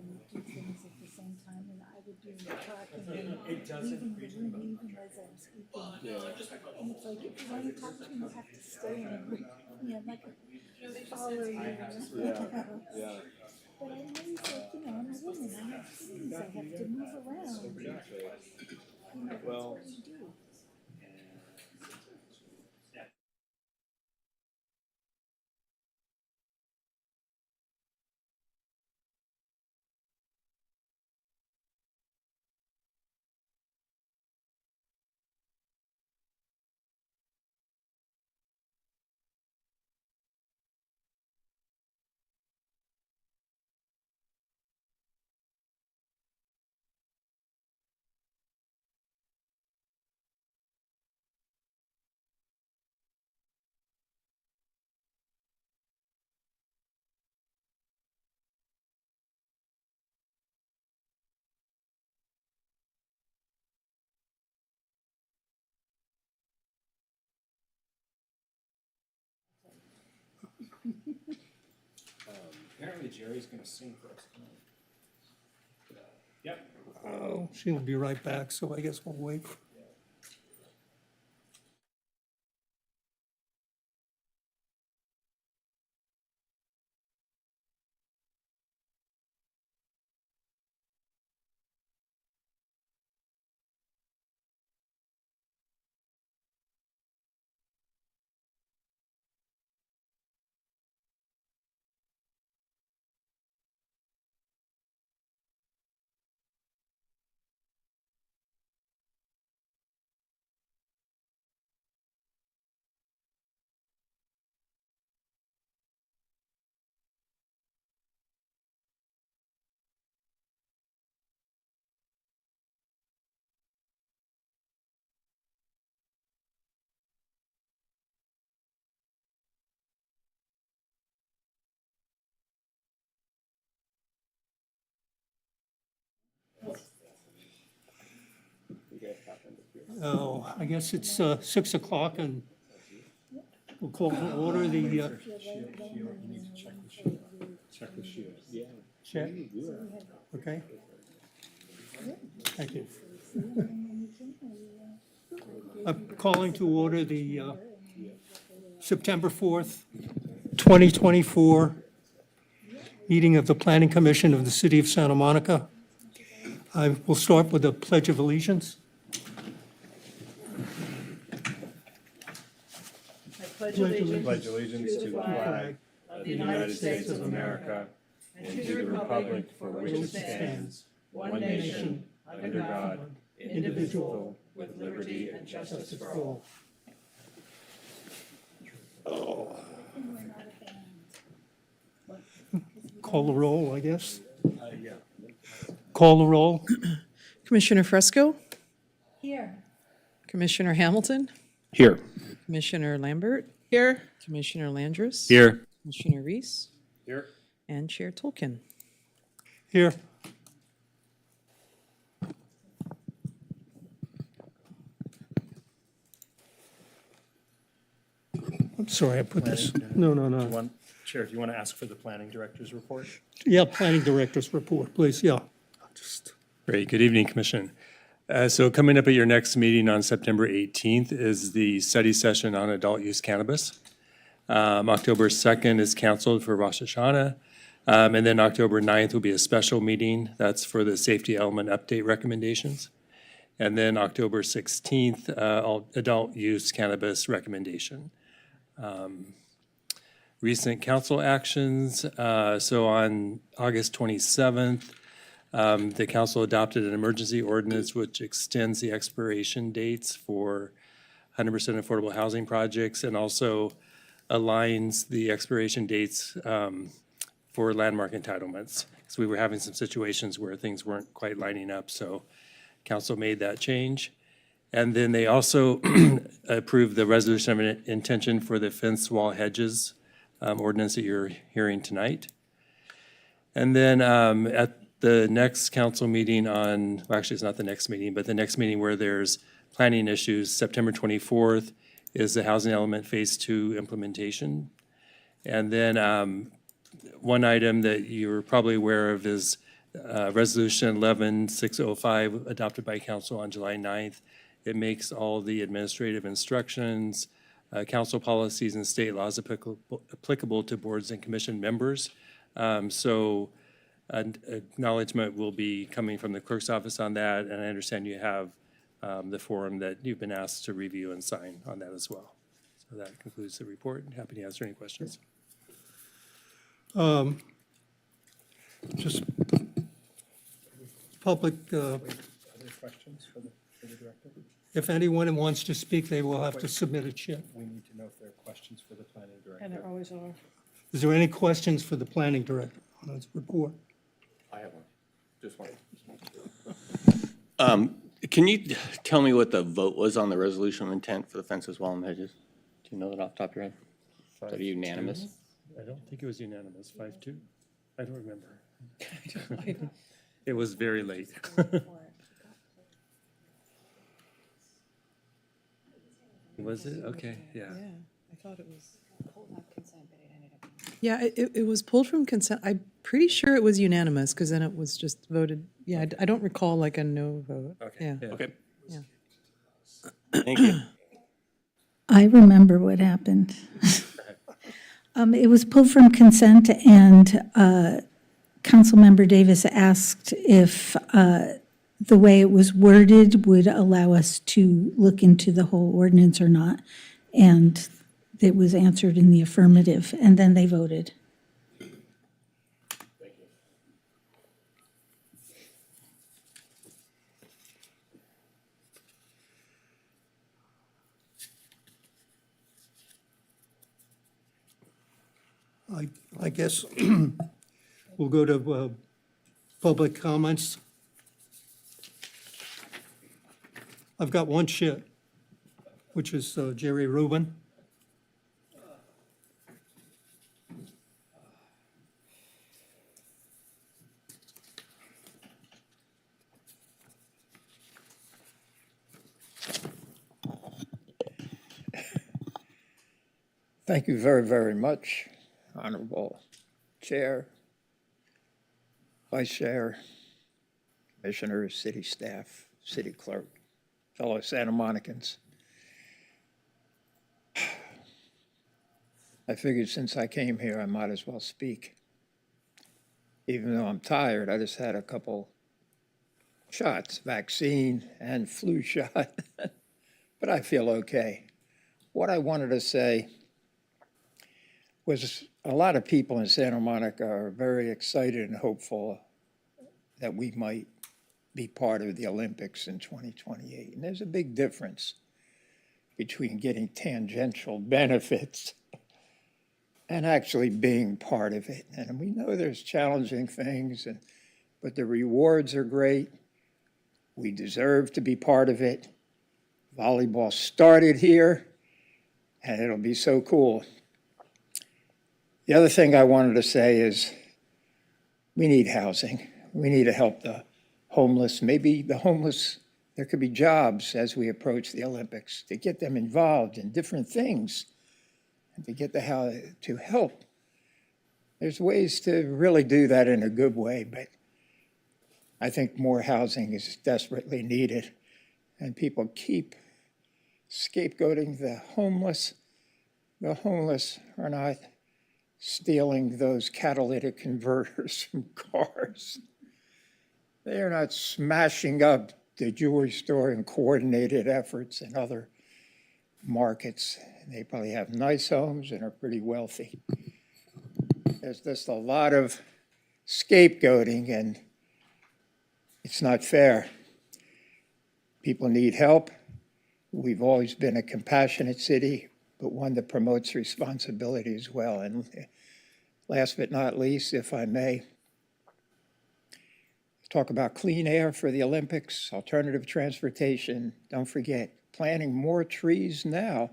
and do things at the same time, and I would do the talking and leaving the room even as I'm speaking. And it's like, if you want to talk to me, you have to stay in the room. I'm not gonna follow you. Yeah. But I'm always like, I'm a woman, I have things, I have to move around. That's Well, what we do. Apparently Jerry's gonna sing for us tonight. Yep. Oh, she'll be right back, so I guess we'll wait. Oh, I guess it's 6 o'clock and we'll call to order the Check the shield. Yeah. check. Okay? Thank you. I'm calling to order the September 4th, 2024 meeting of the Planning Commission of the City of Santa Monica. I will start with the Pledge of Allegiance. Pledge allegiance pledge allegiance to the flag of of the United States of America and to the republic for which it stands, one nation, under God, indivisible, with liberty and justice for all. Call the roll, I guess. Call the roll. Commissioner Fresco, Here. Commissioner Hamilton, Here. Commissioner Lambert. Here. Commissioner Landris. Here. Commissioner Reese, Here. and Chair Tolkien. Here. I'm sorry, I put this. No. Chair, do you want to ask for the planning director's report? Yeah, Planning Director's report, please, yeah. Just Great. Good evening, Commission. So coming up at your next meeting on September 18th is the study session on adult use cannabis. October 2nd is canceled for Rosh Hashanah. And then October 9th will be a special meeting. That's for the safety element update recommendations. And then October 16th, adult use cannabis recommendation. Recent council actions. So on August 27th, the council adopted an emergency ordinance which extends the expiration dates for 100% affordable housing projects and also aligns the expiration dates for landmark entitlements. So we were having some situations where things weren't quite lining up, so council made that change. And then they also approved the resolution of intention for the fence wall hedges ordinance that you're hearing tonight. And then at the next council meeting on, well, actually, it's not the next meeting, but the next meeting where there's planning issues, September 24th, is the housing element phase 2 implementation. And then one item that you're probably aware of is Resolution 11605 adopted by council on July 9th. It makes all the administrative instructions, council policies, and state laws applicable to boards and commission members. So an acknowledgement will be coming from the clerk's office on that, and I understand you have the form that you've been asked to review and sign on that as well. So that concludes the report. Happy to answer any questions. Just public, Other questions for the director? if anyone wants to speak, they will have to submit a chip. We need to know if there are questions for the planning And there director. always are. Is there any questions for the planning director on his report? I have one, just one. Can you tell me what the vote was on the resolution of intent for the fences, wall, and hedges? Do you know that off the top of your head? Is that unanimous? I don't think it was unanimous, 5-2? I don't remember. It was very late. Was it? Okay, yeah. Yeah, I thought it was. Yeah, it was pulled from consent. I'm pretty sure it was unanimous, because then it was just voted, yeah, I don't recall like a no vote. Okay. Yeah. Okay. Yeah. Thank you. I remember what happened. It was pulled from consent, and Councilmember Davis asked if the way it was worded would allow us to look into the whole ordinance or not. And it was answered in the affirmative, and then they voted. I guess we'll go to public comments. I've got one chip, which is Jerry Rubin. Thank you very, very much, Honorable Chair, Vice Chair, Commissioners, City Staff, City Clerk, fellow Santa Monicans. I figured since I came here, I might as well speak. Even though I'm tired, I just had a couple shots, vaccine and flu shot, but I feel okay. What I wanted to say was a lot of people in Santa Monica are very excited and hopeful that we might be part of the Olympics in 2028. And there's a big difference between getting tangential benefits and actually being part of it. And we know there's challenging things, but the rewards are great. We deserve to be part of it. Volleyball started here, and it'll be so cool. The other thing I wanted to say is we need housing. We need to help the homeless. Maybe the homeless, there could be jobs as we approach the Olympics to get them involved in different things and to get to help. There's ways to really do that in a good way, but I think more housing is desperately needed. And people keep scapegoating the homeless. The homeless are not stealing those catalytic converters from cars. They are not smashing up the jewelry store in coordinated efforts in other markets. They probably have nice homes and are pretty wealthy. There's just a lot of scapegoating, and it's not fair. People need help. We've always been a compassionate city, but one that promotes responsibility as well. And last but not least, if I may, talk about clean air for the Olympics, alternative transportation. Don't forget, planting more trees now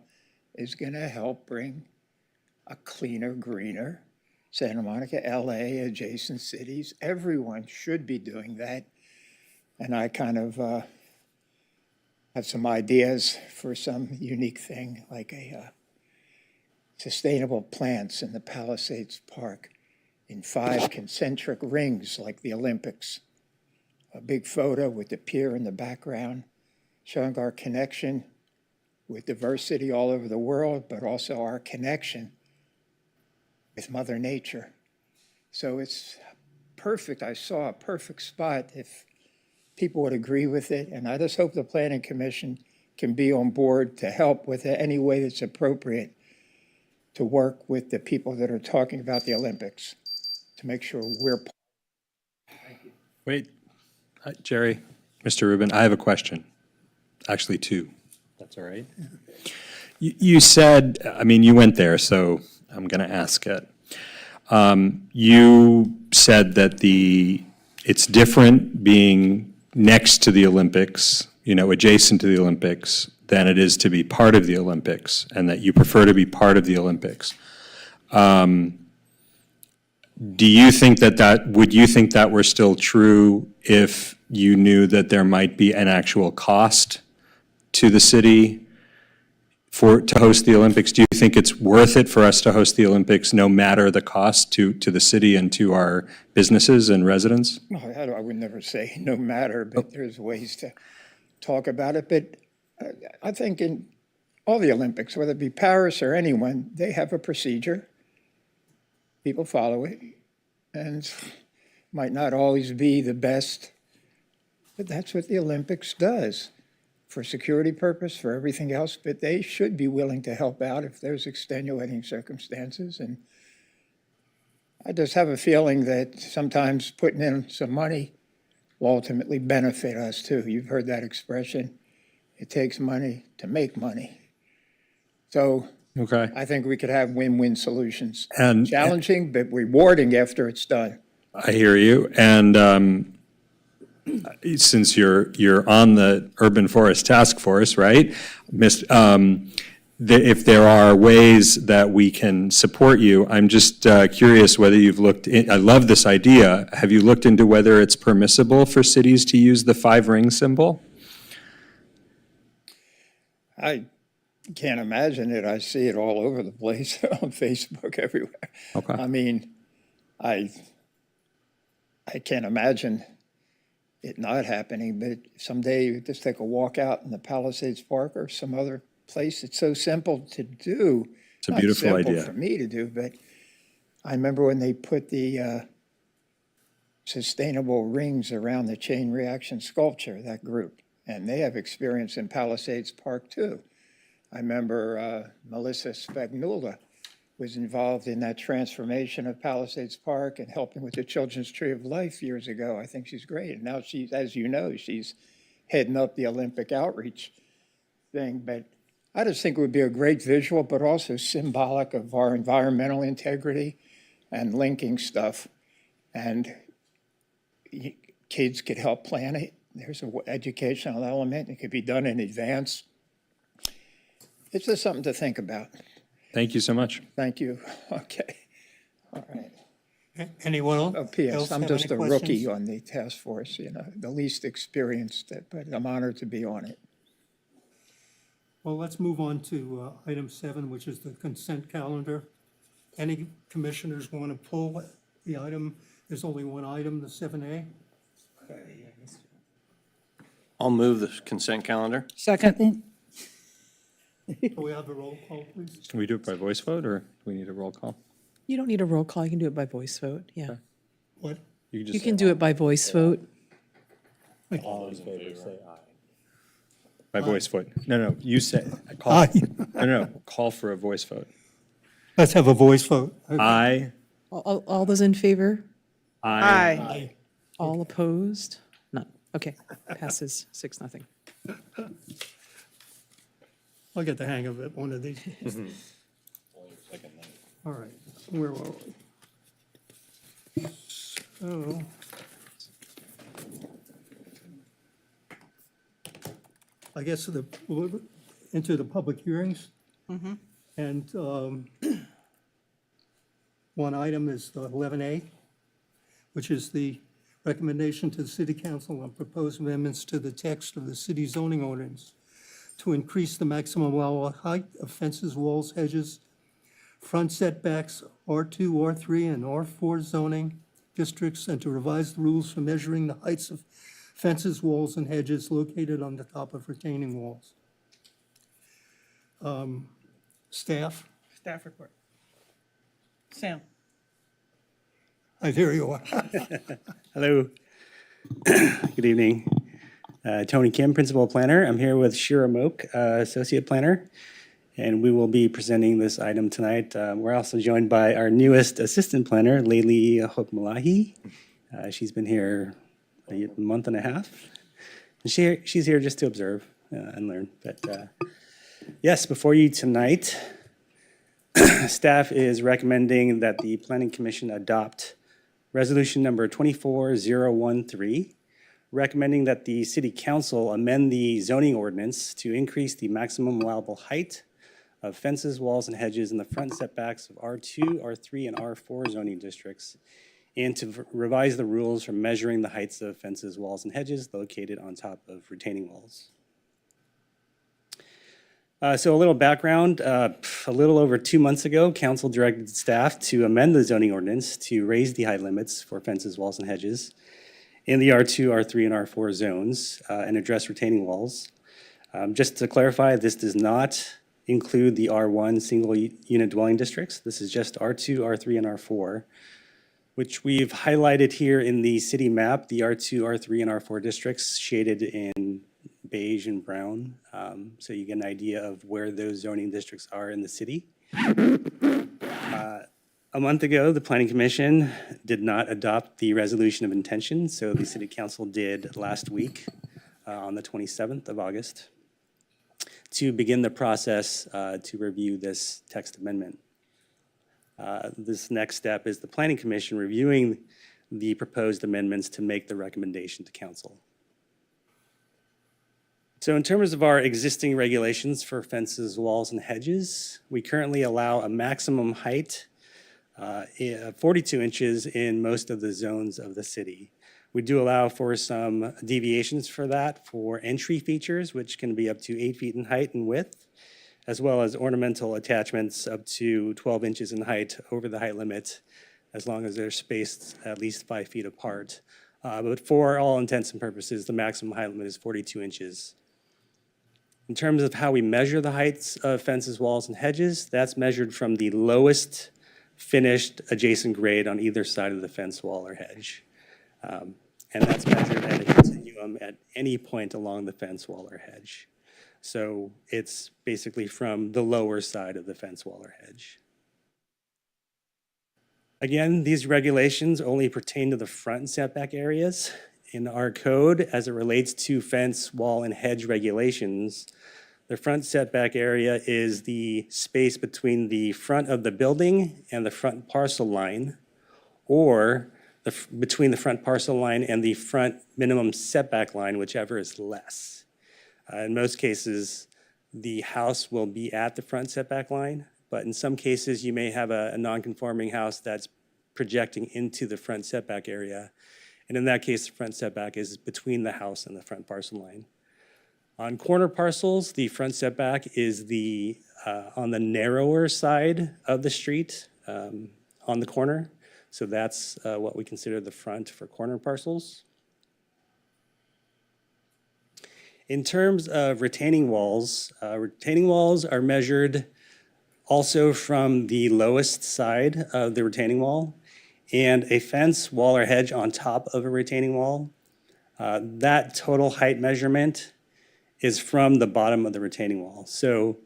is going to help bring a cleaner, greener Santa Monica, LA, adjacent cities. Everyone should be doing that. And I kind of have some ideas for some unique thing, like a sustainable plants in the Palisades Park. in 5 concentric rings like the Olympics. A big photo with the pier in the background, showing our connection with diversity all over the world, but also our connection with Mother Nature. So it's perfect. I saw a perfect spot if people would agree with it. And I just hope the Planning Commission can be on board to help with it any way that's appropriate to work with the people that are talking about the Olympics, to make sure we're. Wait, Jerry, Mr. Rubin, I have a question. Actually, two. That's all right. You said, I mean, you went there, so I'm going to ask it. You said that it's different being next to the Olympics, adjacent to the Olympics, than it is to be part of the Olympics, and that you prefer to be part of the Olympics. Do you think would you think that were still true if you knew that there might be an actual cost to the city to host the Olympics? Do you think it's worth it for us to host the Olympics, no matter the cost to the city and to our businesses and residents? No, I would never say no matter, but there's ways to talk about it. But I think in all the Olympics, whether it be Paris or anyone, they have a procedure. People follow it, and might not always be the best, but that's what the Olympics does for security purpose, for everything else. But they should be willing to help out if there's extenuating circumstances. And I just have a feeling that sometimes putting in some money will ultimately benefit us too. You've heard that expression. It takes money to make money. So Okay. I think we could have win-win solutions. And Challenging, but rewarding after it's done. I hear you. And since you're on the Urban Forest Task Force, right? If there are ways that we can support you, I'm just curious whether you've I love this idea. Have you looked into whether it's permissible for cities to use the 5-ring symbol? I can't imagine it. I see it all over the place on Facebook, everywhere. Okay. I mean, I can't imagine it not happening, but someday you just take a walk out in the Palisades Park or some other place. It's so simple to do. It's a beautiful Not idea. simple for me to do, but I remember when they put the sustainable rings around the chain reaction sculpture, that group, and they have experience in Palisades Park too. I remember Melissa Spagnuolo was involved in that transformation of Palisades Park and helping with the Children's Tree of Life years ago. I think she's great. And now she's, as you know, she's heading up the Olympic outreach thing. But I just think it would be a great visual, but also symbolic of our environmental integrity and linking stuff. And kids could help plan it. There's an educational element. It could be done in advance. It's just something to think about. Thank you so much. Thank you. Okay. All right. Anyone else? Oh, P.S. I'm have just any a rookie questions? on the task force, the least experienced, but I'm honored to be on it. Well, let's move on to item 7, which is the consent calendar. Any commissioners want to pull the item? There's only one item, the 7A. I'll move the consent calendar. Second. Do we have a roll call, please? Can we do it by voice vote, or do we need a roll call? You don't need a roll call. You can do it by voice vote. Yeah. What? You You can do it by voice vote. By voice vote. No, you say, call. Aye. No, call for a voice vote. Let's have a voice vote. Aye. All those in favor? Aye. All opposed? None. Okay, passes 6-0. I'll get the hang of it one of these. All right, where were we? So. I guess we'll into the public hearings. And one item is 11A, which is the recommendation to the city council on proposed amendments to the text of the city zoning ordinance to increase the maximum allowed height of fences, walls, hedges, front setbacks, R2, R3, and R4 zoning districts, and to revise the rules for measuring the heights of fences, walls, and hedges located on the top of retaining walls. Staff, Staff report. Sam? there you are. Hello. Good evening. Tony Kim, Principal Planner. I'm here with Shira Moak, Associate Planner, and we will be presenting this item tonight. We're also joined by our newest Assistant Planner, Layli Hokmalahi. She's been here a month and a half. And she's here just to observe and learn. But yes, before you tonight, staff is recommending that the Planning Commission adopt Resolution number 24013, recommending that the City Council amend the zoning ordinance to increase the maximum allowable height of fences, walls, and hedges in the front setbacks of R2, R3, and R4 zoning districts, and to revise the rules for measuring the heights of fences, walls, and hedges located on top of retaining walls. So a little background, a little over 2 months ago, council directed staff to amend the zoning ordinance to raise the height limits for fences, walls, and hedges in the R2, R3, and R4 zones and address retaining walls. Just to clarify, this does not include the R1 single unit dwelling districts. This is just R2, R3, and R4, which we've highlighted here in the city map, the R2, R3, and R4 districts shaded in beige and brown, so you get an idea of where those zoning districts are in the city. A month ago, the Planning Commission did not adopt the resolution of intention, so the City Council did last week on the 27th of August to begin the process to review this text amendment. This next step is the Planning Commission reviewing the proposed amendments to make the recommendation to Council. So in terms of our existing regulations for fences, walls, and hedges, we currently allow a maximum height 42 inches in most of the zones of the city. We do allow for some deviations for that for entry features, which can be up to 8 feet in height and width, as well as ornamental attachments up to 12 inches in height over the height limit, as long as they're spaced at least 5 feet apart. But for all intents and purposes, the maximum height limit is 42 inches. In terms of how we measure the heights of fences, walls, and hedges, that's measured from the lowest finished adjacent grade on either side of the fence, wall, or hedge. And that's measured at a continuum at any point along the fence, wall, or hedge. So it's basically from the lower side of the fence, wall, or hedge. Again, these regulations only pertain to the front setback areas. In our code, as it relates to fence, wall, and hedge regulations, the front setback area is the space between the front of the building and the front parcel line, or between the front parcel line and the front minimum setback line, whichever is less. In most cases, the house will be at the front setback line, but in some cases, you may have a non-conforming house that's projecting into the front setback area. And in that case, the front setback is between the house and the front parcel line. On corner parcels, the front setback is on the narrower side of the street on the corner. So that's what we consider the front for corner parcels. In terms of retaining walls are measured also from the lowest side of the retaining wall, and a fence, wall, or hedge on top of a retaining wall. That total height measurement is from the bottom of the retaining wall. So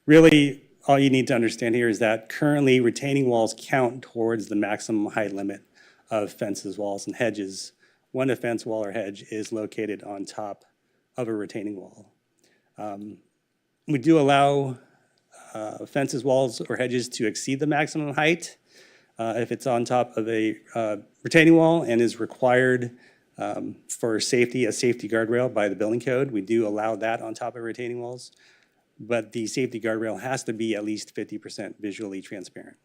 really, all you need to understand here is that currently retaining walls count towards the maximum height limit of fences, walls, and hedges when a fence, wall, or hedge is located on top of a retaining wall. We do allow fences, walls, or hedges to exceed the maximum height if it's on top of a retaining wall and is required for safety, a safety guardrail by the building code. We do allow that on top of retaining walls, but the safety guardrail has to be at least 50% visually transparent.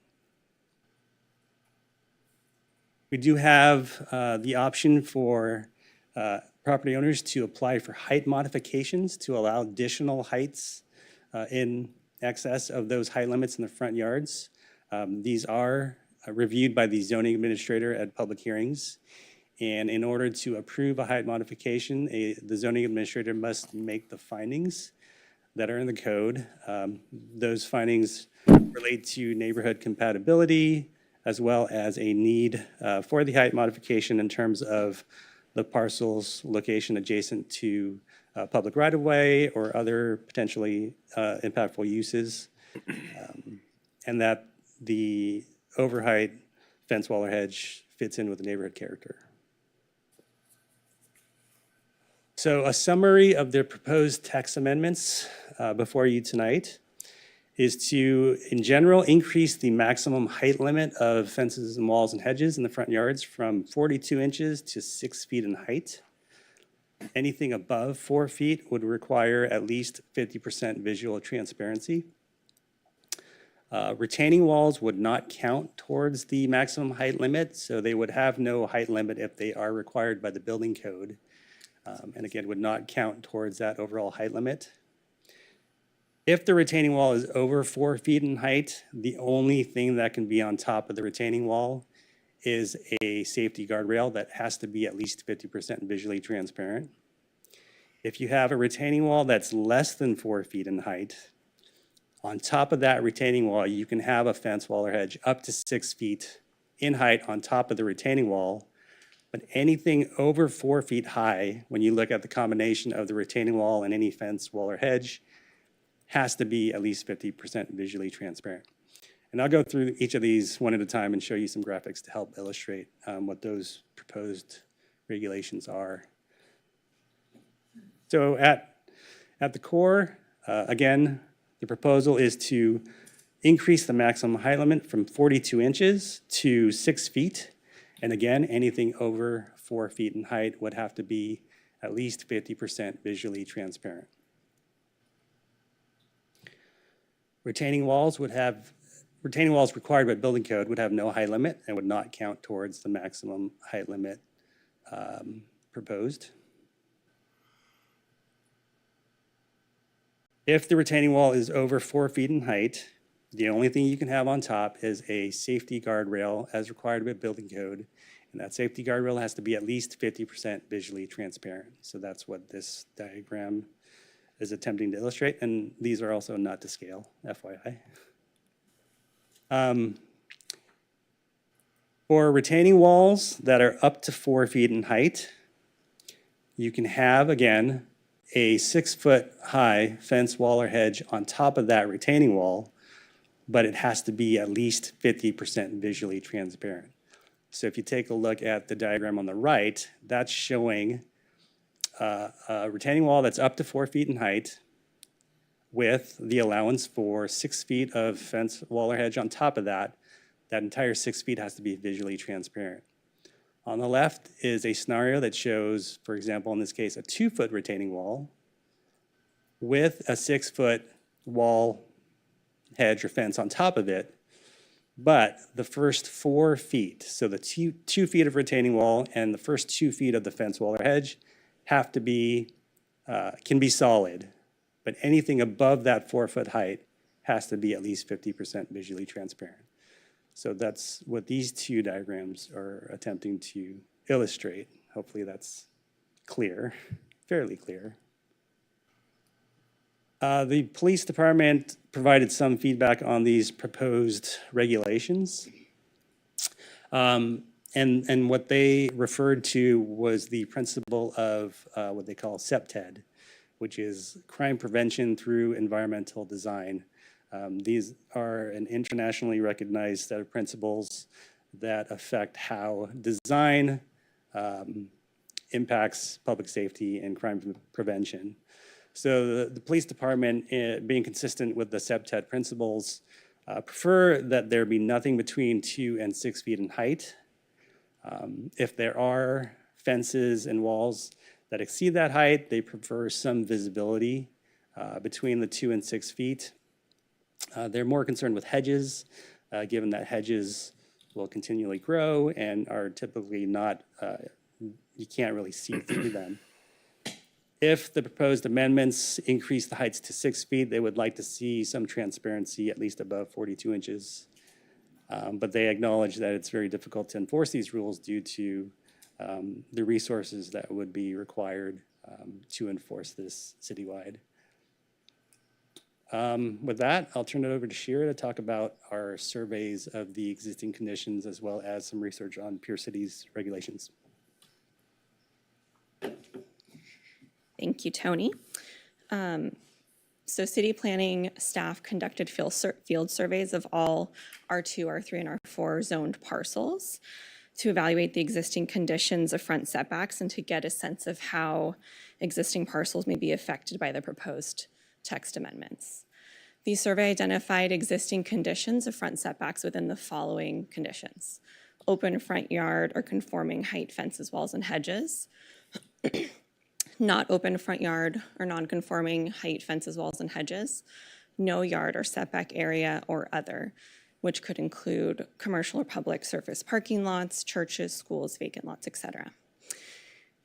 We do have the option for property owners to apply for height modifications to allow additional heights in excess of those height limits in the front yards. These are reviewed by the zoning administrator at public hearings. And in order to approve a height modification, the zoning administrator must make the findings that are in the code. Those findings relate to neighborhood compatibility, as well as a need for the height modification in terms of the parcel's location adjacent to public right-of-way or other potentially impactful uses, and that the overheight fence, wall, or hedge fits in with the neighborhood character. So a summary of the proposed text amendments before you tonight is to, in general, increase the maximum height limit of fences and walls and hedges in the front yards from 42 inches to 6 feet in height. Anything above 4 feet would require at least 50% visual transparency. Retaining walls would not count towards the maximum height limit, so they would have no height limit if they are required by the building code. And again, would not count towards that overall height limit. If the retaining wall is over 4 feet in height, the only thing that can be on top of the retaining wall is a safety guardrail that has to be at least 50% visually transparent. If you have a retaining wall that's less than 4 feet in height, on top of that retaining wall, you can have a fence, wall, or hedge up to 6 feet in height on top of the retaining wall. But anything over 4 feet high, when you look at the combination of the retaining wall and any fence, wall, or hedge, has to be at least 50% visually transparent. And I'll go through each of these one at a time and show you some graphics to help illustrate what those proposed regulations are. So at the core, again, the proposal is to increase the maximum height limit from 42 inches to 6 feet. And again, anything over 4 feet in height would have to be at least 50% visually transparent. Retaining walls required by building code would have no height limit and would not count towards the maximum height limit proposed. If the retaining wall is over 4 feet in height, the only thing you can have on top is a safety guardrail as required by building code. And that safety guardrail has to be at least 50% visually transparent. So that's what this diagram is attempting to illustrate. And these are also not to scale, FYI. For retaining walls that are up to 4 feet in height, you can have, again, a 6-foot high fence, wall, or hedge on top of that retaining wall, but it has to be at least 50% visually transparent. So if you take a look at the diagram on the right, that's showing a retaining wall that's up to 4 feet in height with the allowance for 6 feet of fence, wall, or hedge on top of that. That entire 6 feet has to be visually transparent. On the left is a scenario that shows, for example, in this case, a 2-foot retaining wall with a 6-foot wall, hedge, or fence on top of it. But the first 4 feet, so the 2 feet of retaining wall and the first 2 feet of the fence, wall, or hedge have to be, can be solid. But anything above that 4-foot height has to be at least 50% visually transparent. So that's what these two diagrams are attempting to illustrate. Hopefully that's clear, fairly clear. The police department provided some feedback on these proposed regulations. And what they referred to was the principle of what they call CPTED, which is crime prevention through environmental design. These are an internationally recognized set of principles that affect how design impacts public safety and crime prevention. So the police department, being consistent with the CPTED principles, prefer that there be nothing between 2 and 6 feet in height. If there are fences and walls that exceed that height, they prefer some visibility between the 2 and 6 feet. They're more concerned with hedges, given that hedges will continually grow and are typically not, you can't really see through them. If the proposed amendments increase the heights to 6 feet, they would like to see some transparency at least above 42 inches. But they acknowledge that it's very difficult to enforce these rules due to the resources that would be required to enforce this citywide. With that, I'll turn it over to Shira to talk about our surveys of the existing conditions as well as some research on Pure Cities regulations. Thank you, Tony. So city planning staff conducted field surveys of all R2, R3, and R4 zoned parcels to evaluate the existing conditions of front setbacks and to get a sense of how existing parcels may be affected by the proposed text amendments. The survey identified existing conditions of front setbacks within the following conditions: open front yard or conforming height fences, walls, and hedges, not open front yard or non-conforming height fences, walls, and hedges, no yard or setback area or other, which could include commercial or public surface parking lots, churches, schools, vacant lots, etc.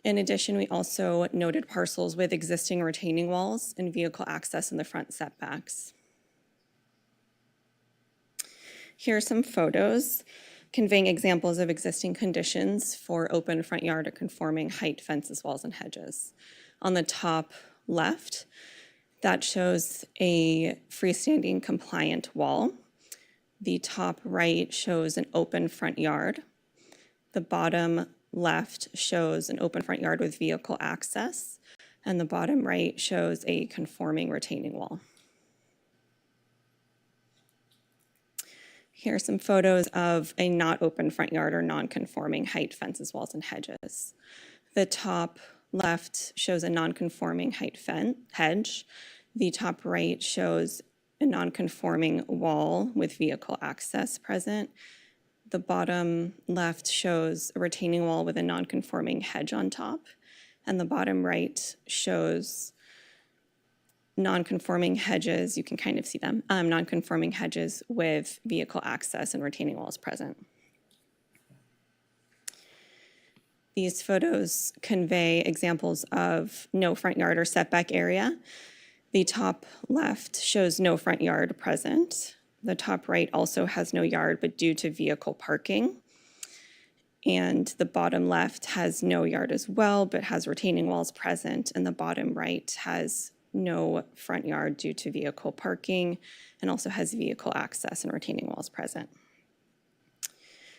In addition, we also noted parcels with existing retaining walls and vehicle access in the front setbacks. Here are some photos conveying examples of existing conditions for open front yard or conforming height fences, walls, and hedges. On the top left, that shows a freestanding compliant wall. The top right shows an open front yard. The bottom left shows an open front yard with vehicle access, and the bottom right shows a conforming retaining wall. Here are some photos of a not open front yard or non-conforming height fences, walls, and hedges. The top left shows a non-conforming height hedge. The top right shows a non-conforming wall with vehicle access present. The bottom left shows a retaining wall with a non-conforming hedge on top. And the bottom right shows non-conforming hedges, you can kind of see them, non-conforming hedges with vehicle access and retaining walls present. These photos convey examples of no front yard or setback area. The top left shows no front yard present. The top right also has no yard, but due to vehicle parking. And the bottom left has no yard as well, but has retaining walls present. And the bottom right has no front yard due to vehicle parking and also has vehicle access and retaining walls present.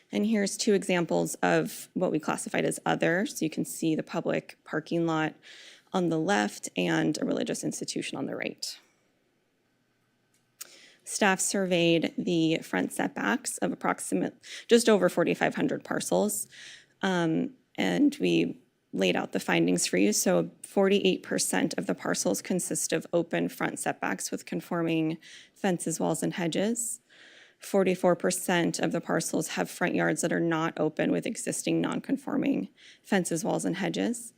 And here's two examples of what we classified as other. So you can see the public parking lot on the left and a religious institution on the right. Staff surveyed the front setbacks of just over 4,500 parcels, and we laid out the findings for you. So 48% of the parcels consist of open front setbacks with conforming fences, walls, and hedges. 44% of the parcels have front yards that are not open with existing non-conforming fences, walls, and hedges.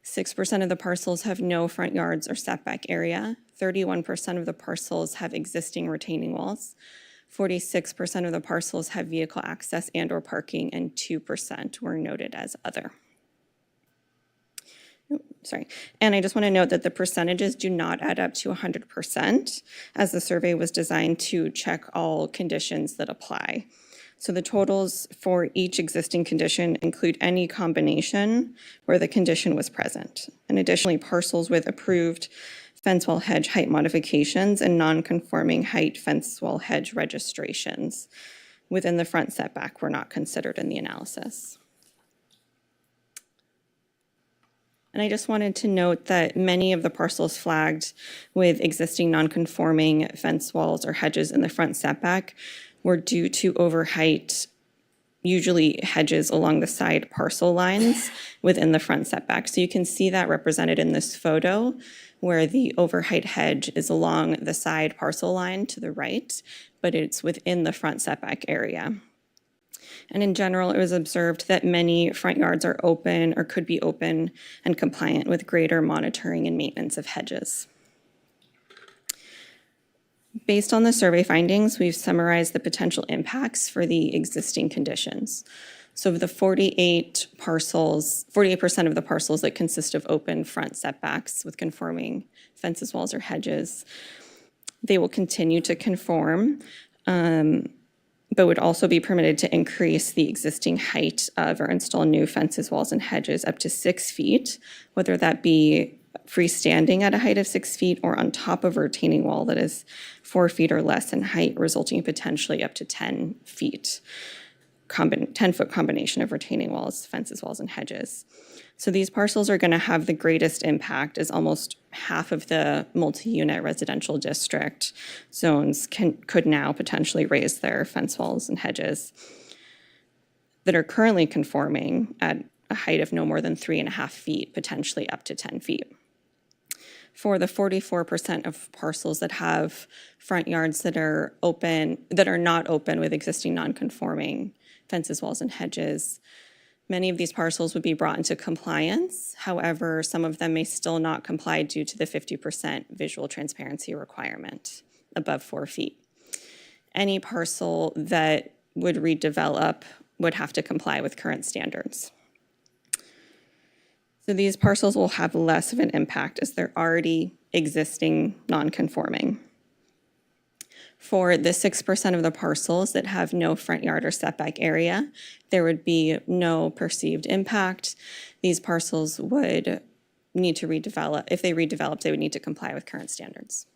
6% of the parcels have no front yards or setback area. 31% of the parcels have existing retaining walls. 46% of the parcels have vehicle access and or parking, and 2% were noted as other. And I just want to note that the percentages do not add up to 100%, as the survey was designed to check all conditions that apply. So the totals for each existing condition include any combination where the condition was present. And additionally, parcels with approved fence wall hedge height modifications and non-conforming height fence wall hedge registrations within the front setback were not considered in the analysis. And I just wanted to note that many of the parcels flagged with existing non-conforming fence walls or hedges in the front setback were due to overheight, usually hedges along the side parcel lines within the front setback. So you can see that represented in this photo where the overheight hedge is along the side parcel line to the right, but it's within the front setback area. And in general, it was observed that many front yards are open or could be open and compliant with greater monitoring and maintenance of hedges. Based on the survey findings, we've summarized the potential impacts for the existing conditions. So of the 48 parcels, 48% of the parcels that consist of open front setbacks with conforming fences, walls, or hedges, they will continue to conform, but would also be permitted to increase the existing height of or install new fences, walls, and hedges up to 6 feet, whether that be freestanding at a height of 6 feet or on top of a retaining wall that is 4 feet or less in height, resulting potentially up to 10 feet. 10-foot combination of retaining walls, fences, walls, and hedges. So these parcels are going to have the greatest impact, as almost half of the multi-unit residential district zones could now potentially raise their fence walls and hedges that are currently conforming at a height of no more than 3.5 feet, potentially up to 10 feet. For the 44% of parcels that have front yards that are not open with existing non-conforming fences, walls, and hedges, many of these parcels would be brought into compliance. However, some of them may still not comply due to the 50% visual transparency requirement above 4 feet. Any parcel that would redevelop would have to comply with current standards. So these parcels will have less of an impact as they're already existing non-conforming. For the 6% of the parcels that have no front yard or setback area, there would be no perceived impact. These parcels would need to redevelop. If they redeveloped, they would need to comply with current standards.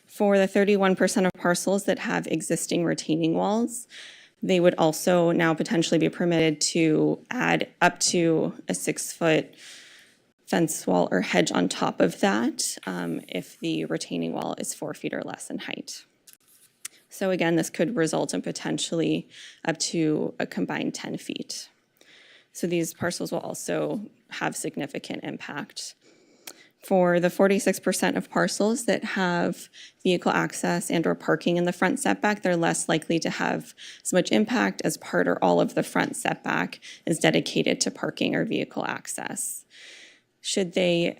For the 31% of parcels that have existing retaining walls, they would also now potentially be permitted to add up to a 6-foot fence wall or hedge on top of that if the retaining wall is 4 feet or less in height. So again, this could result in potentially up to a combined 10 feet. So these parcels will also have significant impact. For the 46% of parcels that have vehicle access and or parking in the front setback, they're less likely to have as much impact as part or all of the front setback is dedicated to parking or vehicle access. Should they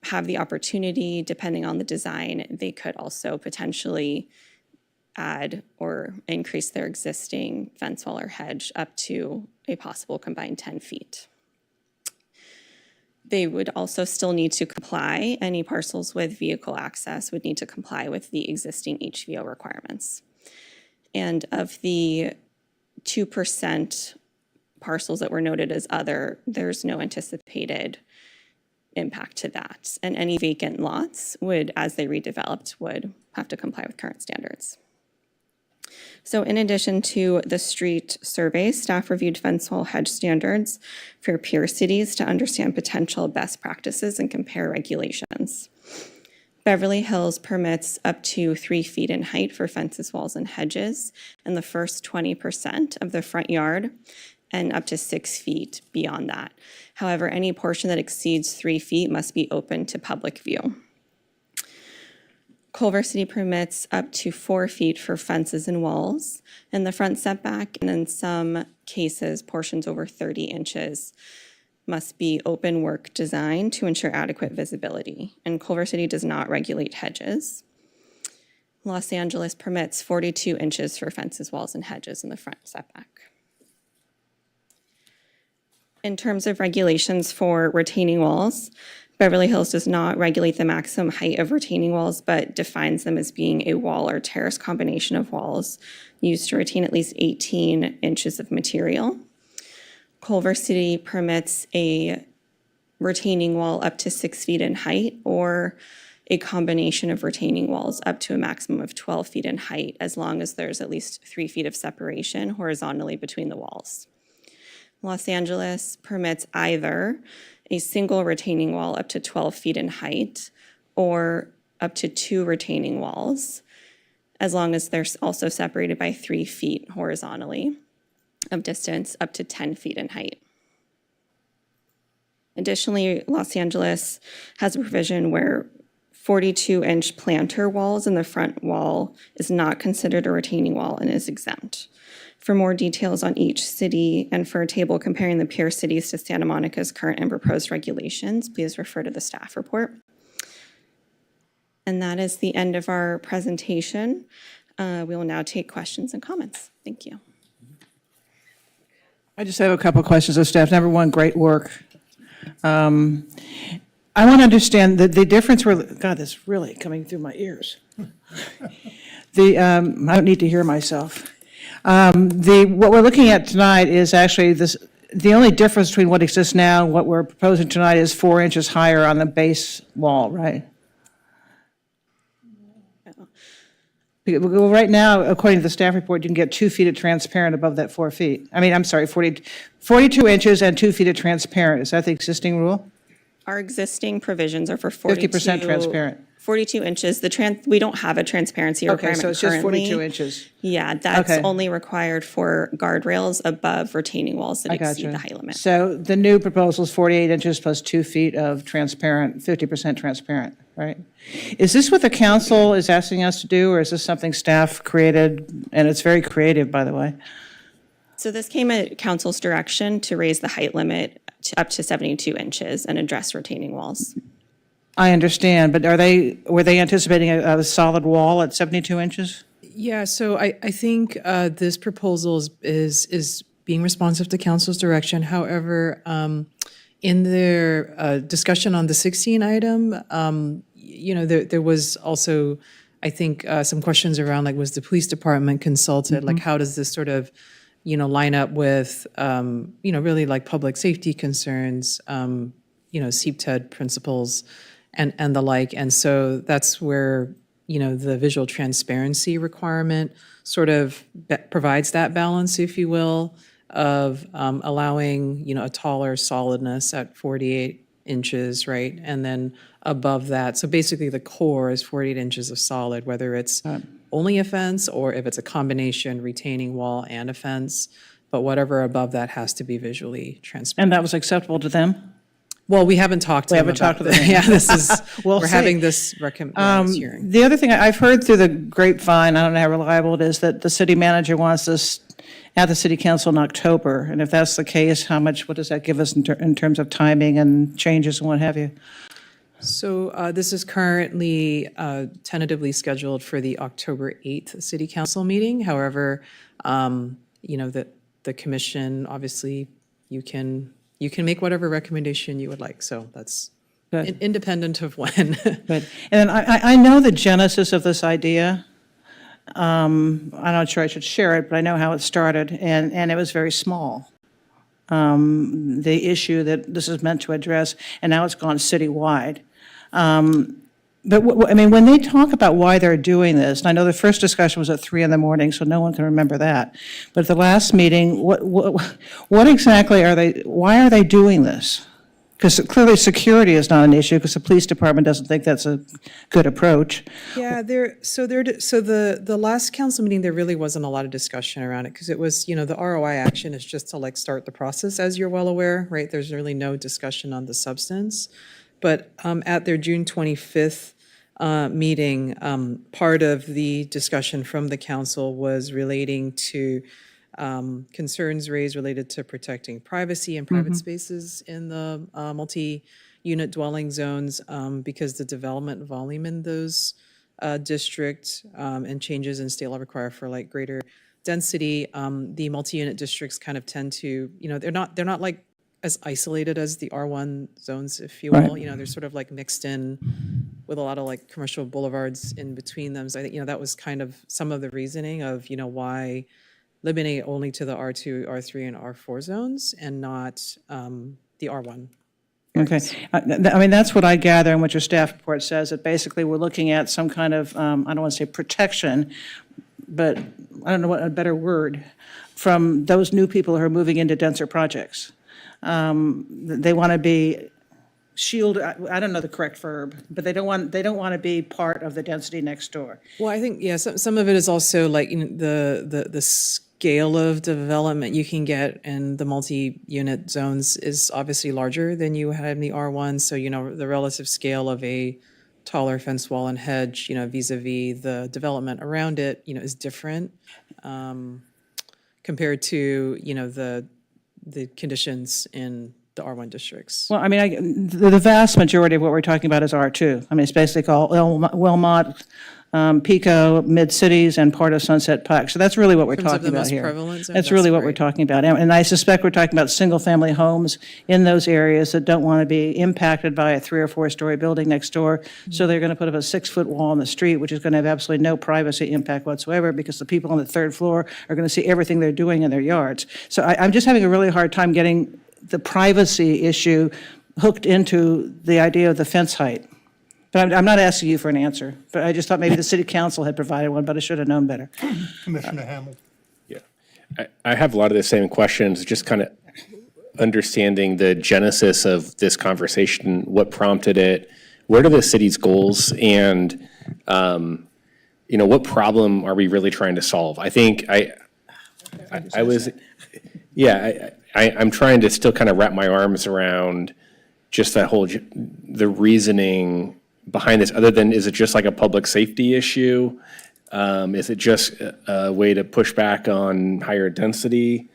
have the opportunity, depending on the design, they could also potentially add or increase their existing fence wall or hedge up to a possible combined 10 feet. They would also still need to comply. Any parcels with vehicle access would need to comply with the existing HVO requirements. And of the 2% parcels that were noted as other, there's no anticipated impact to that. And any vacant lots would, as they redeveloped, would have to comply with current standards. So in addition to the street survey, staff reviewed fence wall hedge standards for peer cities to understand potential best practices and compare regulations. Beverly Hills permits up to 3 feet in height for fences, walls, and hedges in the first 20% of the front yard and up to 6 feet beyond that. However, any portion that exceeds 3 feet must be open to public view. Culver City permits up to 4 feet for fences and walls in the front setback, and in some cases, portions over 30 inches must be open work design to ensure adequate visibility. And Culver City does not regulate hedges. Los Angeles permits 42 inches for fences, walls, and hedges in the front setback. In terms of regulations for retaining walls, Beverly Hills does not regulate the maximum height of retaining walls, but defines them as being a wall or terrace combination of walls used to retain at least 18 inches of material. Culver City permits a retaining wall up to 6 feet in height or a combination of retaining walls up to a maximum of 12 feet in height, as long as there's at least 3 feet of separation horizontally between the walls. Los Angeles permits either a single retaining wall up to 12 feet in height or up to 2 retaining walls, as long as they're also separated by 3 feet horizontally of distance up to 10 feet in height. Additionally, Los Angeles has a provision where 42-inch planter walls in the front wall is not considered a retaining wall and is exempt. For more details on each city and for a table comparing the peer cities to Santa Monica's current and proposed regulations, please refer to the staff report. And that is the end of our presentation. We will now take questions and comments. Thank you. Thank you. I just have a couple of questions of staff. Number one, great work. I want to understand the difference where, God, that's really coming through my ears. I don't need to hear myself. What we're looking at tonight is actually the only difference between what exists now and what we're proposing tonight is 4 inches higher on the base wall, right? Well, right now, according to the staff report, you can get 2 feet of transparent above that 4 feet. I mean, I'm sorry, 42 inches and 2 feet of transparent. Is that the existing rule? Our existing provisions are for 42. 50% transparent. 42 inches. We don't have a transparency Okay, requirement so it's just 42 currently. inches. Yeah, that's Okay. only required for guardrails above retaining walls that I exceed gotcha. the height limit. So the new proposal is 48 inches plus 2 feet of transparent, 50% transparent, right? Is this what the council is asking us to do, or is this something staff created? And it's very creative, by the way. So this came at council's direction to raise the height limit up to 72 inches and address retaining walls. I understand, but were they anticipating a solid wall at 72 inches? Yeah, so I think this proposal is being responsive to council's direction. However, in their discussion on the 16 item, there was also, I think, some questions around, like, was the police department consulted? Like, how does this sort of, line up with, really like public safety concerns, CPTED principles and the like. And so that's where, the visual transparency requirement sort of provides that balance, if you will, of allowing, a taller solidness at 48 inches, right? And then above that, so basically the core is 48 inches of solid, whether it's only a fence or if it's a combination retaining wall and a fence, but whatever above that has to be visually transparent. And that was acceptable to them? Well, we haven't talked to them haven't about talked to them. Yeah, this is, We'll we're see. having this hearing. The other thing I've heard through the grapevine, I don't know how reliable it is, that the city manager wants this at the city council in October. And if that's the case, what does that give us in terms of timing and changes and what have you? So this is currently tentatively scheduled for the October 8th city council meeting. However, the commission, obviously, you can make whatever recommendation you would like. So that's independent of when. Good. And then I know the genesis of this idea. I'm not sure I should share it, but I know how it started, and it was very small. The issue that this is meant to address, and now it's gone citywide. But when they talk about why they're doing this, and I know the first discussion was at 3 a.m, so no one can remember that. But at the last meeting, what exactly why are they doing this? Because clearly security is not an issue, because the police department doesn't think that's a good approach. Yeah, so the last council meeting, there really wasn't a lot of discussion around it, because it was, the ROI action is just to start the process, as you're well aware, right? There's really no discussion on the substance. But at their June 25th meeting, part of the discussion from the council was relating to concerns raised related to protecting privacy and private spaces in the multi-unit dwelling zones, because the development volume in those districts and changes in state law require for greater density. The multi-unit districts kind of tend to, they're not like as isolated as the R1 zones, if you will. They're sort of mixed in with a lot of commercial boulevards in between them. So I think, that was kind of some of the reasoning of, why limiting it only to the R2, R3, and R4 zones and not the R1. Okay. That's what I gather and what your staff report says, that basically we're looking at some kind of, I don't want to say protection, but I don't know what a better word, from those new people who are moving into denser projects. They want to be shielded, I don't know the correct verb, but they don't want to be part of the density next door. Well, I think, some of it is also the scale of development you can get in the multi-unit zones is obviously larger than you had in the R1. So, the relative scale of a taller fence wall and hedge, vis-a-vis the development around it, is different compared to, the conditions in the R1 districts. Well, I mean, the vast majority of what we're talking about is R2. I mean, it's basically all Wilmot, Pico, Mid-Cities, and part of Sunset Park. So that's really what we're In terms of talking the about most here. prevalent zone, That's really that's what we're great. talking about. And I suspect we're talking about single-family homes in those areas that don't want to be impacted by a 3 or 4-story building next door. So they're going to put up a 6-foot wall on the street, which is going to have absolutely no privacy impact whatsoever, because the people on the 3rd floor are going to see everything they're doing in their yards. So I'm just having a really hard time getting the privacy issue hooked into the idea of the fence height. But I'm not asking you for an answer, but I just thought maybe the city council had provided one, but I should have known better. Commissioner Hamel. I have a lot of the same questions, just kind of understanding the genesis of this conversation, what prompted it, what are the city's goals, and, what problem are we really trying to solve? I think I'm trying to still kind of wrap my arms around just that whole, the reasoning behind this, other than, is it just like a public safety issue? Is it just a way to push back on higher density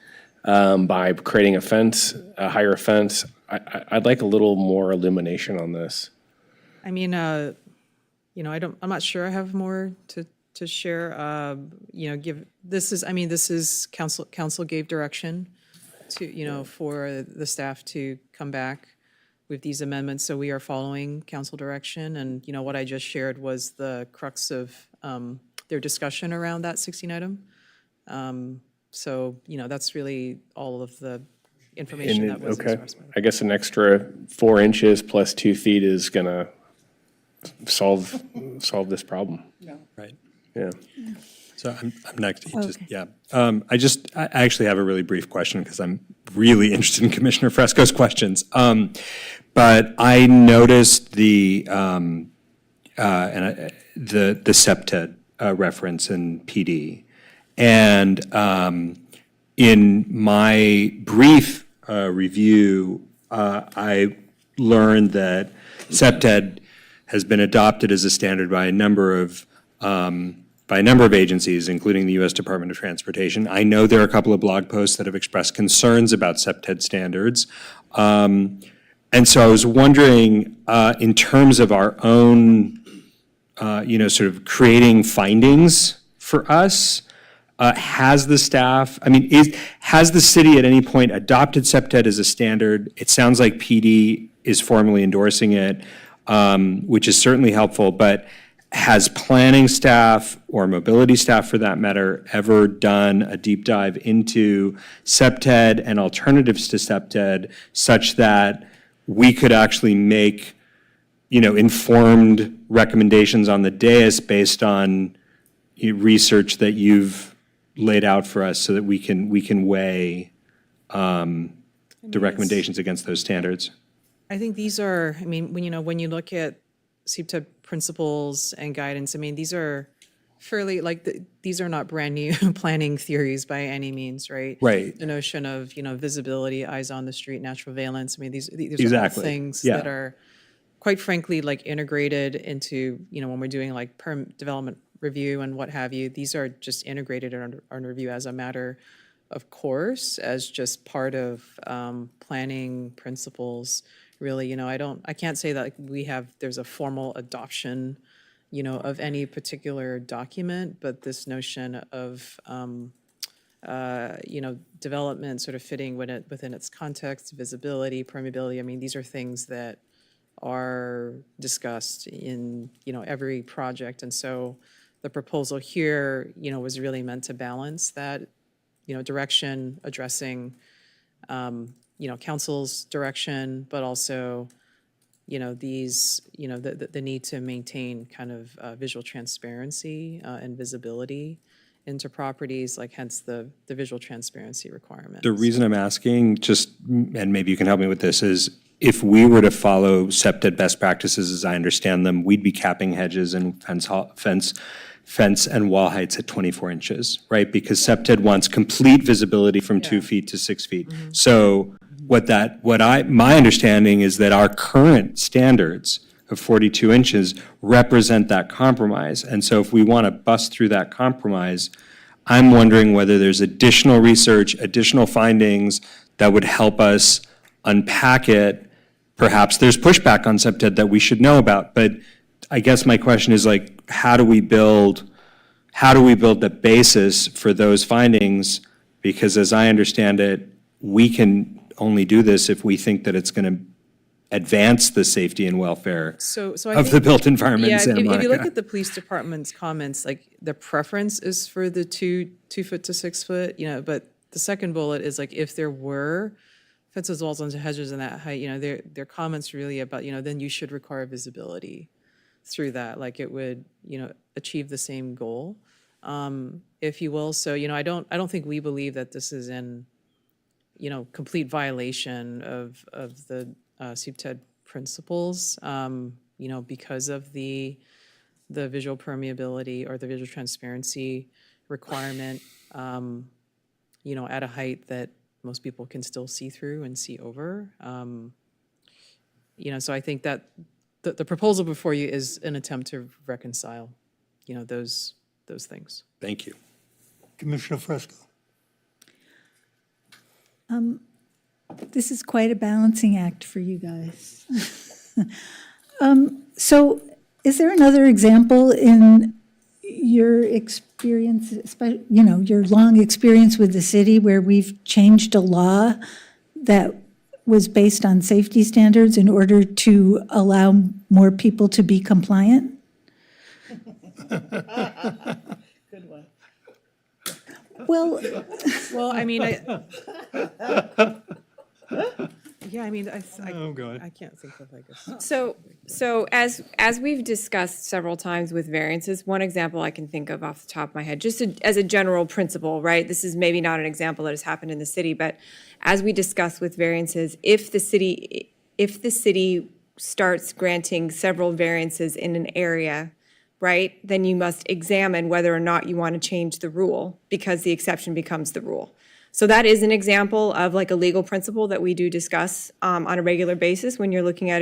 by creating a higher fence? I'd like a little more illumination on this. I mean, I'm not sure I have more to share. This is council gave direction to, for the staff to come back with these amendments, so we are following council direction. And, what I just shared was the crux of their discussion around that 16 item. So, that's really all of the information that was expressed. I guess an extra 4 inches plus 2 feet is gonna solve this problem. Right. Yeah. So I'm next. Okay. I actually have a really brief question because I'm really interested in Commissioner Fresco's questions. But I noticed the SEPTED reference in PD. And in my brief review, I learned that SEPTED has been adopted as a standard by a number of agencies, including the U.S. Department of Transportation. I know there are a couple of blog posts that have expressed concerns about SEPTED standards. And so I was wondering, in terms of our own, sort of creating findings for us, has the staff, has the city at any point adopted SEPTED as a standard? It sounds like PD is formally endorsing it, which is certainly helpful, but has planning staff, or mobility staff for that matter, ever done a deep dive into SEPTED and alternatives to SEPTED such that we could actually make, informed recommendations on the dais based on research that you've laid out for us, so that we can weigh the recommendations against those standards? I think these are, when you look at SEPTED principles and guidance, these are fairly, these are not brand new planning theories by any means, right? Right. The notion of, visibility, eyes on the street, natural valence, these are all Exactly. things Yeah. that are, quite frankly, integrated into, when we're doing development review and what have you, these are just integrated under review as a matter of course, as just part of planning principles. Really, I can't say that there's a formal adoption, of any particular document, but this notion of, development sort of fitting within its context, visibility, permeability, these are things that are discussed in, every project. And so the proposal here, was really meant to balance that, direction, addressing, council's direction, but also, these, the need to maintain kind of visual transparency and visibility into properties, hence the visual transparency requirement. The reason I'm asking, and maybe you can help me with this, is if we were to follow SEPTED best practices as I understand them, we'd be capping hedges and fence and wall heights at 24 inches, right? Because SEPTED wants complete visibility from 2 feet to 6 feet. So my understanding is that our current standards of 42 inches represent that compromise. And so if we want to bust through that compromise, I'm wondering whether there's additional research, additional findings that would help us unpack it, perhaps there's pushback on SEPTED that we should know about. But I guess my question is like, how do we build the basis for those findings? Because as I understand it, we can only do this if we think that it's going to advance the safety and welfare So I of the think, built environment yeah, in Santa if you look Monica. at the police department's comments, like the preference is for the 2 foot to 6 foot, but the second bullet is like, if there were fences, walls, and hedges in that height, their comments really about, then you should require visibility through that, like it would, achieve the same goal, if you will. So, I don't think we believe that this is in, complete violation of the CPTED principles, because of the visual permeability or the visual transparency requirement, at a height that most people can still see through and see over. So I think that the proposal before you is an attempt to reconcile, those things. Thank you. Commissioner Fresco. This is quite a balancing act for you guys. So is there another example in your experience, your long experience with the city where we've changed a law that was based on safety standards in order to allow more people to be compliant? Good one. Well, I mean, Oh, God. I can't think of like a. So as we've discussed several times with variances, one example I can think of off the top of my head, just as a general principle, right? This is maybe not an example that has happened in the city, but as we discuss with variances, if the city starts granting several variances in an area, right, then you must examine whether or not you want to change the rule because the exception becomes the rule. So that is an example of like a legal principle that we do discuss on a regular basis when you're looking at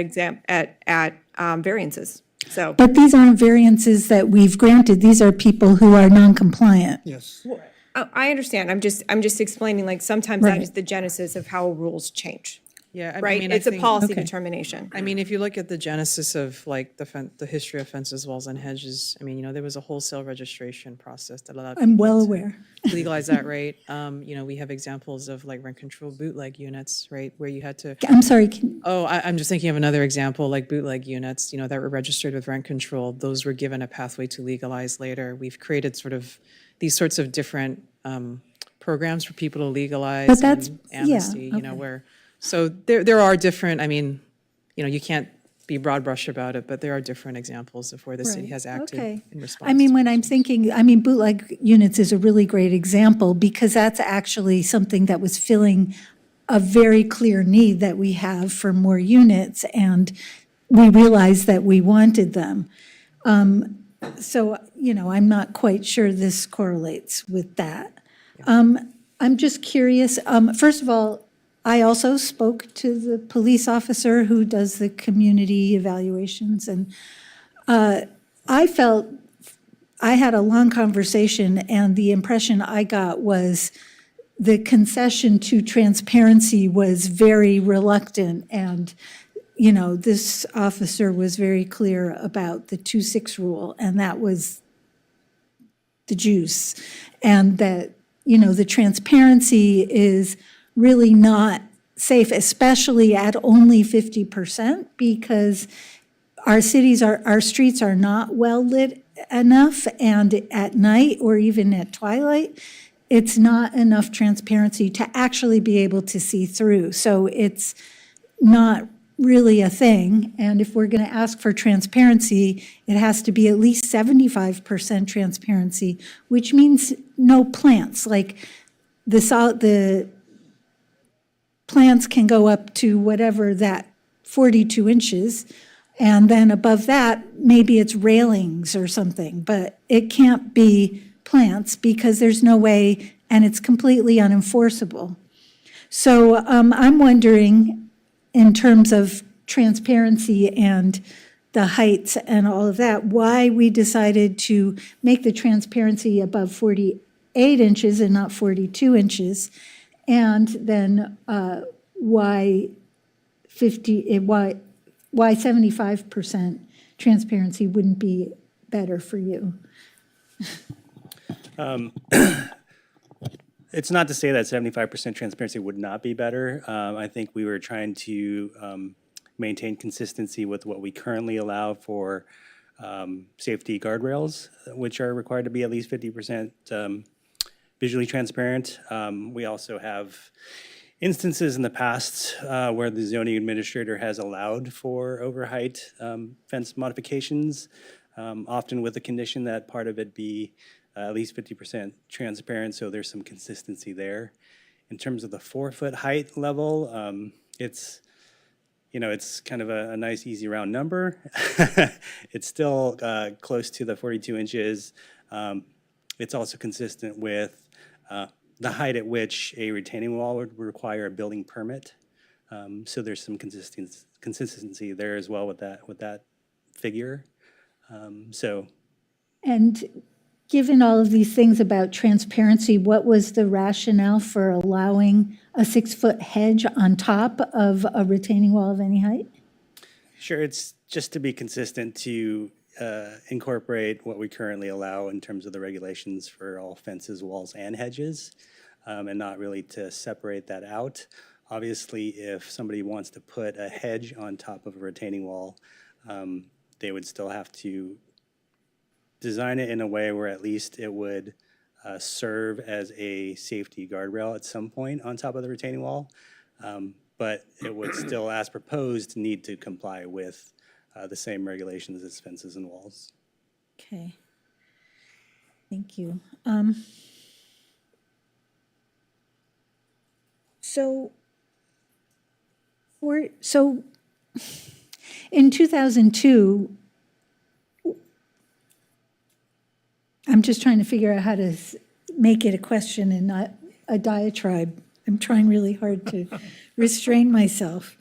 variances. So, but these aren't variances that we've granted. These are people who are non-compliant. Yes. I understand. I'm just explaining, like, sometimes that Right. is the genesis of how rules change, Yeah, right? mean, It's a think- policy Okay. determination. I mean, if you look at the genesis of like the history of fences, walls, and hedges, I mean, there was a wholesale registration process that allowed I'm people well to aware. legalize that, right? We have examples of like rent control bootleg units, right, where you had to. I'm sorry, I'm just thinking of another example, like bootleg units, that were registered with rent control. Those were given a pathway to legalize later. We've created sort of these sorts of different programs for people to legalize. But that's- and yeah, amnesty, okay. where, so there are different, I mean, you can't be broad brush about it, but there are different examples of where the city Right, has acted okay. in response. I mean, to when I'm thinking, bootleg units is a really great example because that's actually something that was filling a very clear need that we have for more units, and we realized that we wanted them. So, I'm not quite sure this correlates with that. I'm just curious, first of all, I also spoke to the police officer who does the community evaluations, and I felt I had a long conversation, and the impression I got was the concession to transparency was very reluctant, and this officer was very clear about the 2-6 rule, and that was the juice, and that the transparency is really not safe, especially at only 50%, because our streets are not well lit enough, and at night or even at twilight, it's not enough transparency to actually be able to see through. So it's not really a thing, and if we're going to ask for transparency, it has to be at least 75% transparency, which means no plants. Like the plants can go up to whatever that 42 inches, and then above that, maybe it's railings or something, but it can't be plants because there's no way, and it's completely unenforceable. So I'm wondering, in terms of transparency and the heights and all of that, why we decided to make the transparency above 48 inches and not 42 inches, and then why why 75% transparency wouldn't be better for you? It's not to say that 75% transparency would not be better. I think we were trying to maintain consistency with what we currently allow for safety guardrails, which are required to be at least 50% visually transparent. We also have instances in the past where the zoning administrator has allowed for overheight fence modifications, often with the condition that part of it be at least 50% transparent, so there's some consistency there. In terms of the 4-foot height level, it's kind of a nice, easy round number. It's still close to the 42 inches. It's also consistent with the height at which a retaining wall would require a building permit. So there's some consistency there as well with that figure. And given all of these things about transparency, what was the rationale for allowing a 6-foot hedge on top of a retaining wall of any height? Sure, it's just to be consistent to incorporate what we currently allow in terms of the regulations for all fences, walls, and hedges, and not really to separate that out. Obviously, if somebody wants to put a hedge on top of a retaining wall, they would still have to design it in a way where at least it would serve as a safety guardrail at some point on top of the retaining wall. But it would still, as proposed, need to comply with the same regulations as fences and walls. Okay. Thank you. So in 2002, I'm just trying to figure out how to make it a question and not a diatribe. I'm trying really hard to restrain myself.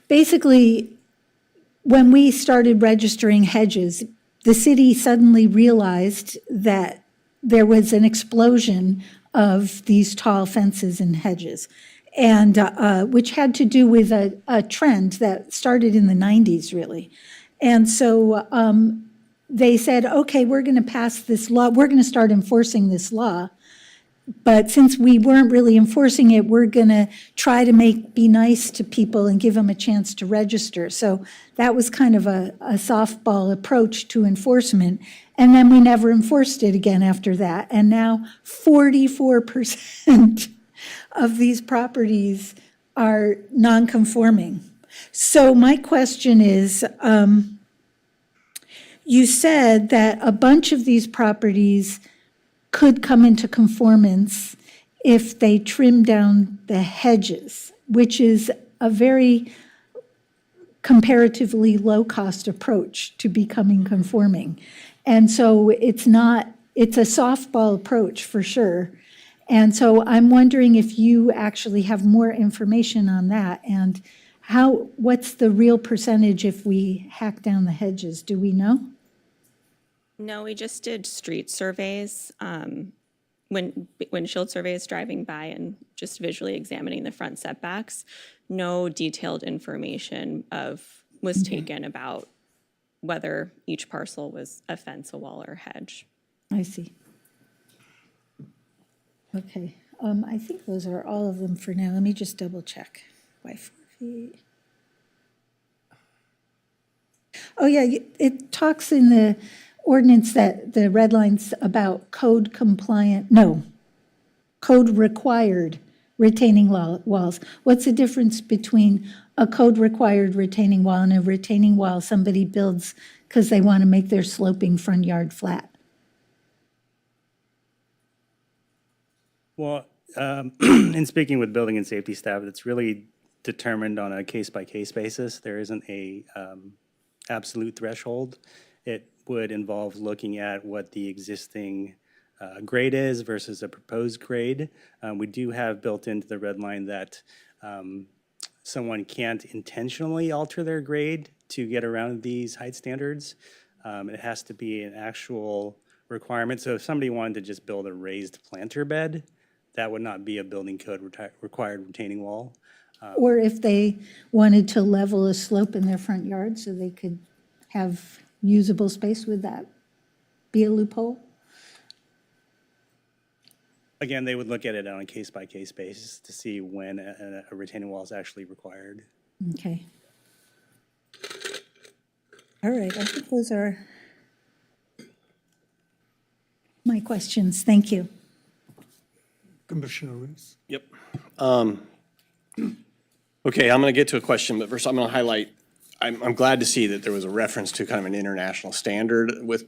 Basically, when we started registering hedges, the city suddenly realized that there was an explosion of these tall fences and hedges, and which had to do with a trend that started in the 90s, really. And so they said, okay, we're going to pass this law, we're going to start enforcing this law, but since we weren't really enforcing it, we're going to try to be nice to people and give them a chance to register. So that was kind of a softball approach to enforcement. And then we never enforced it again after that. And now 44% of these properties are non-conforming. So my question is, you said that a bunch of these properties could come into conformance if they trim down the hedges, which is a very comparatively low-cost approach to becoming conforming. And so it's a softball approach for sure. And so I'm wondering if you actually have more information on that, and what's the real percentage if we hack down the hedges? Do we know? No, we just did street surveys, windshield surveys driving by and just visually examining the front setbacks. No detailed information was taken about whether each parcel was a fence, a wall, or hedge. I see. Okay, I think those are all of them for now. Let me just double check. Why 4 feet? Oh yeah, it talks in the ordinance that the red lines about code required retaining walls. What's the difference between a code required retaining wall and a retaining wall somebody builds because they want to make their sloping front yard flat? Well, in speaking with building and safety staff, it's really determined on a case-by-case basis. There isn't a absolute threshold. It would involve looking at what the existing grade is versus a proposed grade. We do have built into the red line that someone can't intentionally alter their grade to get around these height standards. It has to be an actual requirement. So if somebody wanted to just build a raised planter bed, that would not be a building code required retaining wall. Or if they wanted to level a slope in their front yard so they could have usable space, would that be a loophole? Again, they would look at it on a case-by-case basis to see when a retaining wall is actually required. Okay. All right, I think those are my questions. Thank you. Commissioner Reese. Yep. Okay, I'm going to get to a question, but first I'm going to highlight, I'm glad to see that there was a reference to kind of an international standard with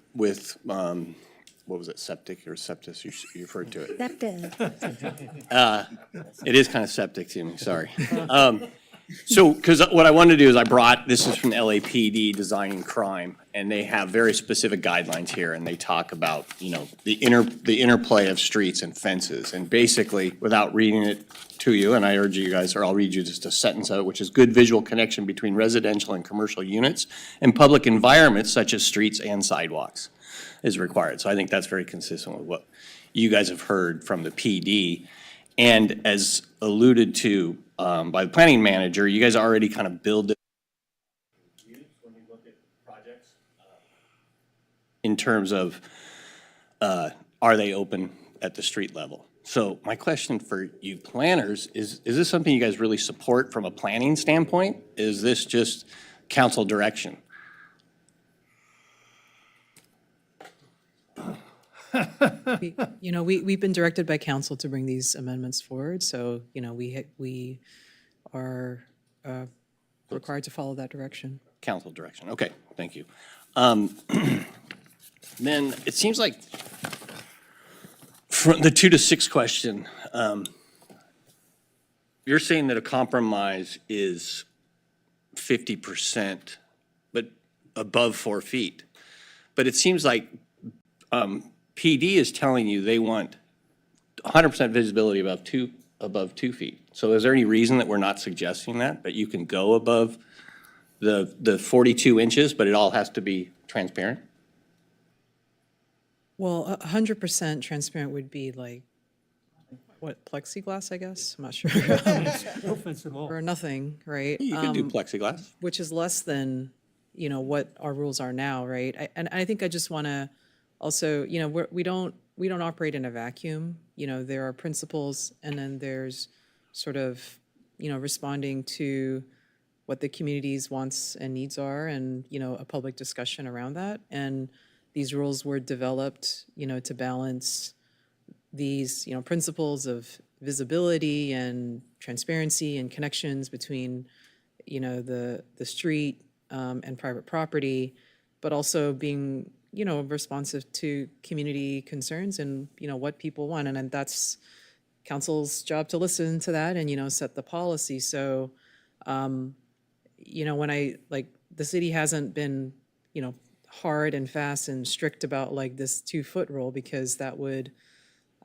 what was it, septic or septis, you referred to it. It is kind of septic to me, sorry. So, because what I wanted to do is this is from the LAPD Designing Crime, and they have very specific guidelines here, and they talk about, the interplay of streets and fences. And basically, without reading it to you, and I urge you guys, or I'll read you just a sentence of it, which is good visual connection between residential and commercial units and public environments such as streets and sidewalks is required. So I think that's very consistent with what you guys have heard from the PD. And as alluded to by the planning manager, you guys already kind of build it when you look at projects in terms of are they open at the street level? So my question for you planners is this something you guys really support from a planning standpoint? Is this just council direction? We've been directed by council to bring these amendments forward, so, we are required to follow that direction. Council direction, okay, thank you. Then it seems like from the 2 to 6 question, you're saying that a compromise is 50%, but above 4 feet. But it seems like PD is telling you they want 100% visibility above 2 feet. So is there any reason that we're not suggesting that you can go above the 42 inches, but it all has to be transparent? Well, 100% transparent would be like, what, plexiglass, I guess? I'm not sure. No offense at all. Or nothing, right? You can do plexiglass. Which is less than, what our rules are now, right? And I think I just want to also, we don't operate in a vacuum. There are principles, and then there's sort of, responding to what the community's wants and needs are, and, a public discussion around that. And these rules were developed, to balance these, principles of visibility and transparency and connections between, the street and private property, but also being, responsive to community concerns and, what people want. And that's council's job to listen to that and, set the policy. So, when the city hasn't been, hard and fast and strict about like this 2-foot rule, because that would,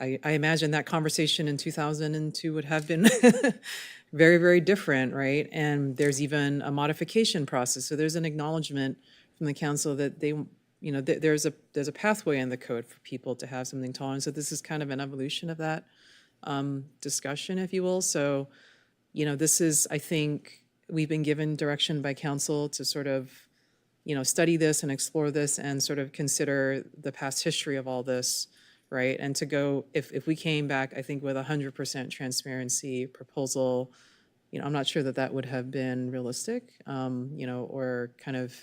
I imagine that conversation in 2002 would have been very, very different, right? And there's even a modification process. So there's an acknowledgement from the council that they, there's a pathway in the code for people to have something taller. And so this is kind of an evolution of that discussion, if you will. So, this is, I think, we've been given direction by council to sort of, study this and explore this and sort of consider the past history of all this, right? And to go, if we came back, I think, with 100% transparency proposal, I'm not sure that would have been realistic, or kind of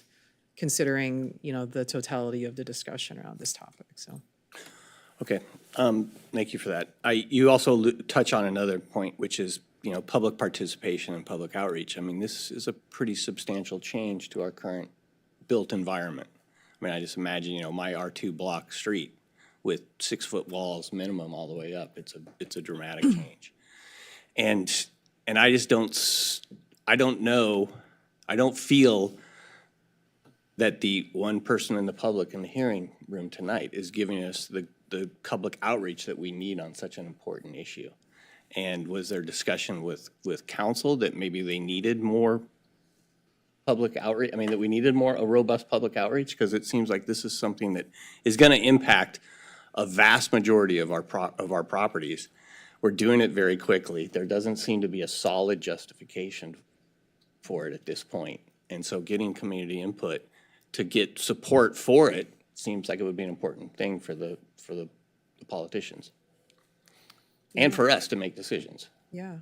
considering, the totality of the discussion around this topic, so. Okay, thank you for that. You also touch on another point, which is, public participation and public outreach. I mean, this is a pretty substantial change to our current built environment. I mean, I just imagine, my R2 block street with 6-foot walls minimum all the way up. It's a dramatic change. And I just I don't feel that the one person in the public in the hearing room tonight is giving us the public outreach that we need on such an important issue. And was there discussion with council that maybe they needed more public outreach? I mean, that we needed a robust public outreach? Because it seems like this is something that is going to impact a vast majority of our properties We're doing it very quickly. There doesn't seem to be a solid justification for it at this point. And so getting community input to get support for it seems like it would be an important thing for the politicians. And for us to make decisions. Yeah.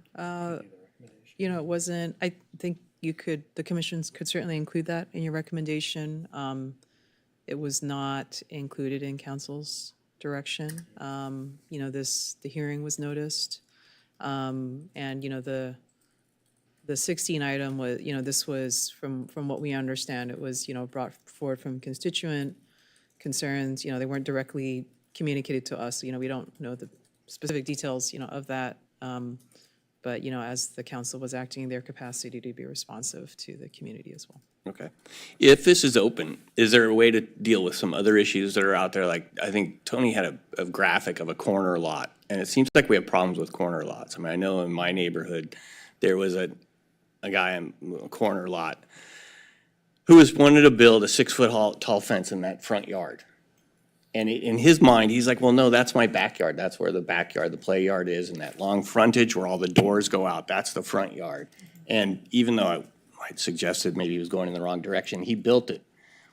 You know, it wasn't, I think the commissions could certainly include that in your recommendation. It was not included in council's direction. You know, the hearing was noticed. And, you know, the 16 item was, you know, this was from what we understand, it was, you know, brought forward from constituent concerns. You know, they weren't directly communicated to us. You know, we don't know the specific details, you know, of that. But, you know, as the council was acting in their capacity to be responsive to the community as well. Okay. If this is open, is there a way to deal with some other issues that are out there? Like, I think Tony had a graphic of a corner lot, and it seems like we have problems with corner lots. I mean, I know in my neighborhood, there was a guy in a corner lot who wanted to build a 6-foot tall fence in that front yard. And in his mind, he's like, well, no, that's my backyard. That's where the backyard, the play yard is, and that long frontage where all the doors go out, that's the front yard. And even though I'd suggested maybe he was going in the wrong direction, he built it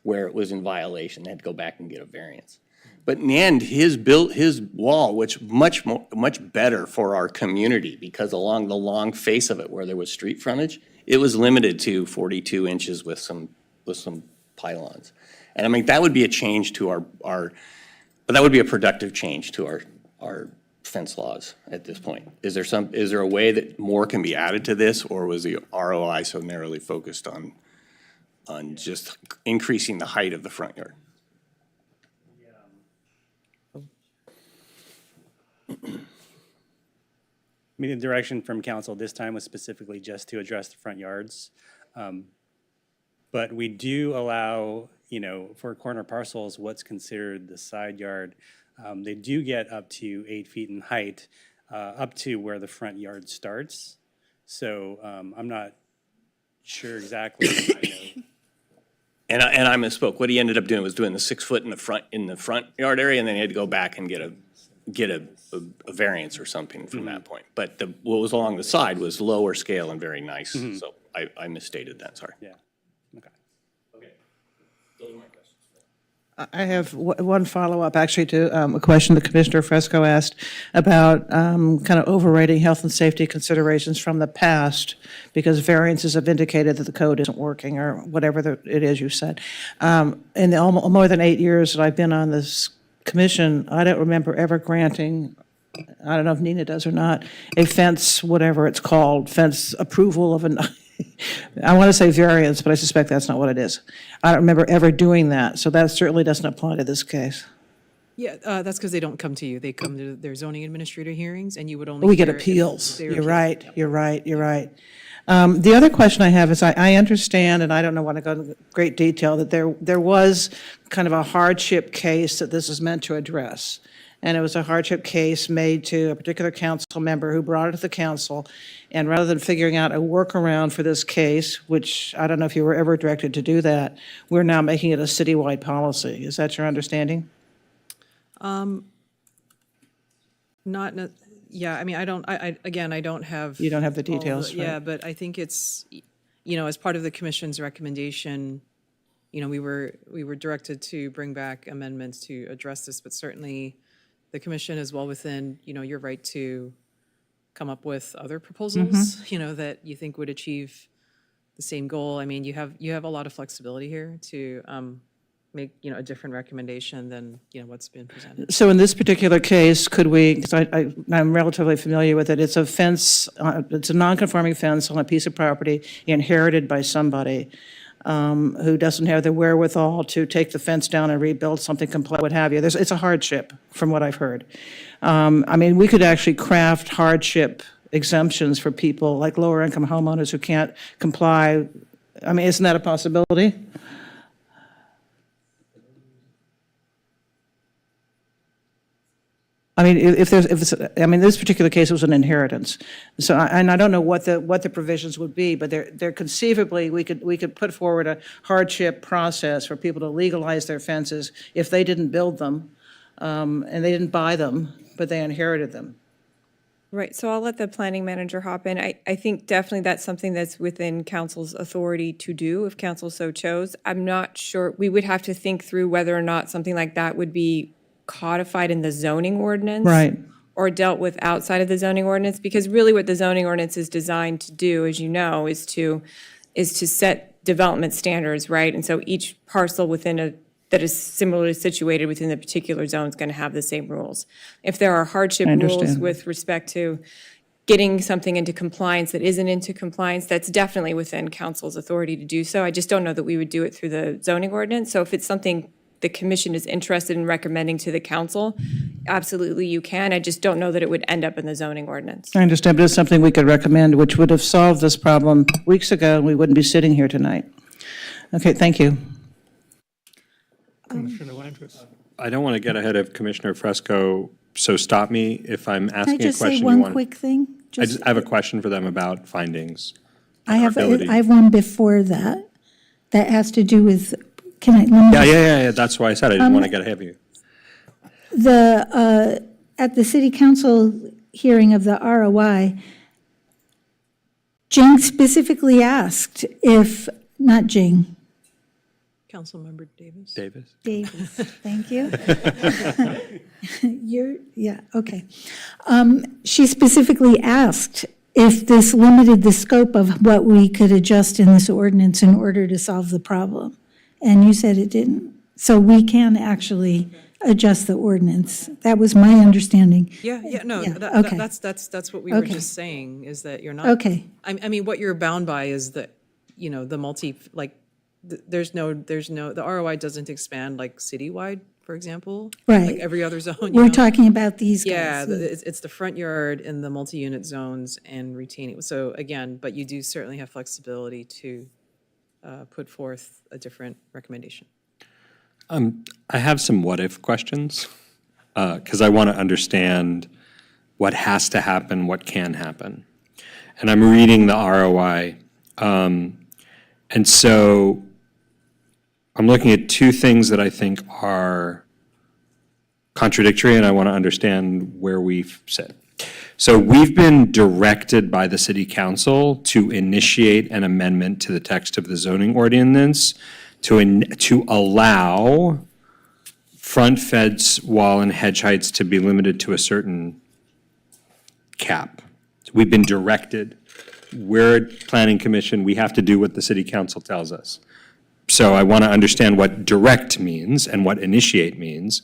where it was in violation. They had to go back and get a variance. But in the end, his wall, which much better for our community, because along the long face of it where there was street frontage, it was limited to 42 inches with some pylons. And I mean, that would be a change to that would be a productive change to our fence laws at this point. Is there a way that more can be added to this, or was the ROI so narrowly focused on just increasing the height of the front yard? I mean, the direction from council this time was specifically just to address the front yards. But we do allow, you know, for corner parcels, what's considered the side yard. They do get up to 8 feet in height, up to where the front yard starts. So I'm not sure exactly. I know. And I misspoke. What he ended up doing was doing the 6 foot in the front yard area, and then he had to go back and get a variance or something from that point. But what was along the side was lower scale and very nice. So I misstated that. Sorry. Yeah. Okay. I have one follow-up, actually, to a question that Commissioner Fresco asked about kind of overrating health and safety considerations from the past, because variances have indicated that the code isn't working, or whatever it is you said. In the more than 8 years that I've been on this commission, I don't remember ever granting, I don't know if Nina does or not, a fence, whatever it's called, fence approval of I want to say variance, but I suspect that's not what it is. I don't remember ever doing that, so that certainly doesn't apply to this case. Yeah, that's because they don't come to you. They come to their zoning administrator hearings, and you would only We get hear if appeals. they were- You're right, you're right, you're right. The other question I have is, I understand, and I don't want to go into great detail, that there was kind of a hardship case that this is meant to address. And it was a hardship case made to a particular council member who brought it to the council. And rather than figuring out a workaround for this case, which I don't know if you were ever directed to do that, we're now making it a citywide policy. Is that your understanding? Yeah, I mean, I don't have. You don't have the all details, Yeah, right. but I think it's, you know, as part of the commission's recommendation, you know, we were directed to bring back amendments to address this, but certainly the commission is well within, you know, your right to come up with other proposals, you know, that you think would achieve the same goal. I mean, you have a lot of flexibility here to make, you know, a different recommendation than, you know, what's been presented. So in this particular case, could we, because I'm relatively familiar with it, it's a fence, it's a non-conforming fence on a piece of property inherited by somebody who doesn't have the wherewithal to take the fence down and rebuild something complete, what have you. It's a hardship, from what I've heard. I mean, we could actually craft hardship exemptions for people, like lower-income homeowners who can't comply. I mean, isn't that a possibility? I mean, this particular case was an inheritance. So, and I don't know what the provisions would be, but there conceivably, we could put forward a hardship process for people to legalize their fences if they didn't build them, and they didn't buy them, but they inherited them. Right, so I'll let the planning manager hop in. I think definitely that's something that's within council's authority to do if council so chose. I'm not sure, we would have to think through whether or not something like that would be codified in the zoning ordinance. Right. Or dealt with outside of the zoning ordinance, because really what the zoning ordinance is designed to do, as you know, is to set development standards, right? And so each parcel that is similarly situated within the particular zone is going to have the same rules. If there are hardship I rules understand. with respect to getting something into compliance that isn't into compliance, that's definitely within council's authority to do so. I just don't know that we would do it through the zoning ordinance. So if it's something the commission is interested in recommending to the council, absolutely you can. I just don't know that it would end up in the zoning ordinance. I understand, but it's something we could recommend, which would have solved this problem weeks ago, and we wouldn't be sitting here tonight. Okay, thank you. Commissioner Landris. I don't want to get ahead of Commissioner Fresco, so stop me if I'm Can I asking a just say question you one want. quick thing? I have a question for them about findings. I have ability. one before that, that has to do with, can I, let me Yeah, that's why I said I didn't want to get ahead of you. at the city council hearing of the ROI, Jing specifically asked if, not Jing, Councilmember Davis? Davis? Davis, thank you. Yeah, okay. She specifically asked if this limited the scope of what we could adjust in this ordinance in order to solve the problem. And you said it didn't. So we can actually adjust the ordinance. That was my understanding. No, Yeah, okay. that's what we were Okay. just saying, is that you're not. Okay. I mean, what you're bound by is that, the there's no, the ROI doesn't expand like citywide, for example. Right. Like every other zone. We're talking about these guys. Yeah, it's the front yard in the multi-unit zones and retaining. So again, but you do certainly have flexibility to put forth a different recommendation. I have some what-if questions, because I want to understand what has to happen, what can happen. And I'm reading the ROI. And so I'm looking at two things that I think are contradictory, and I want to understand where we sit. So we've been directed by the city council to initiate an amendment to the text of the zoning ordinance to allow front fence wall and hedge heights to be limited to a certain cap. We've been directed. We're a planning commission, we have to do what the city council tells us. So I want to understand what direct means and what initiate means.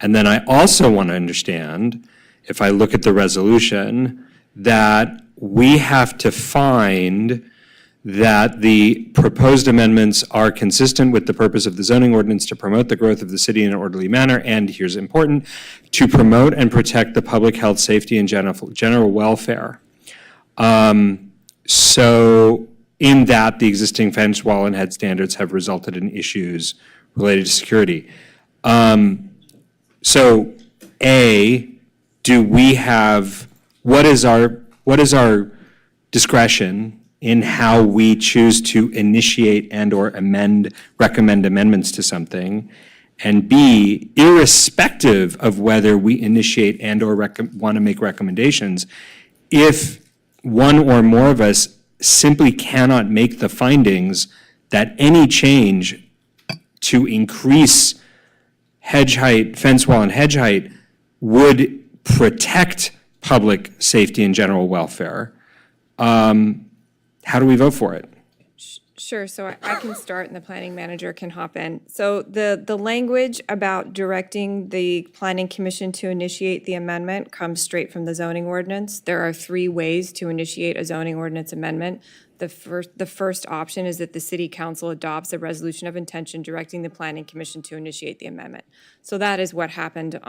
And then I also want to understand, if I look at the resolution, that we have to find that the proposed amendments are consistent with the purpose of the zoning ordinance to promote the growth of the city in an orderly manner, and here's important, to promote and protect the public health, safety, and general welfare. So in that, the existing fence, wall, and head standards have resulted in issues related to security. So A, do we have, what is our discretion in how we choose to initiate and/or recommend amendments to something? And B, irrespective of whether we initiate and/or want to make recommendations, if one or more of us simply cannot make the findings that any change to increase hedge height, fence wall and hedge height would protect public safety and general welfare, how do we vote for it? Sure, so I can start and the planning manager can hop in. So the language about directing the planning commission to initiate the amendment comes straight from the zoning ordinance. There are 3 ways to initiate a zoning ordinance amendment. The first option is that the city council adopts a resolution of intention directing the planning commission to initiate the amendment. So that is what happened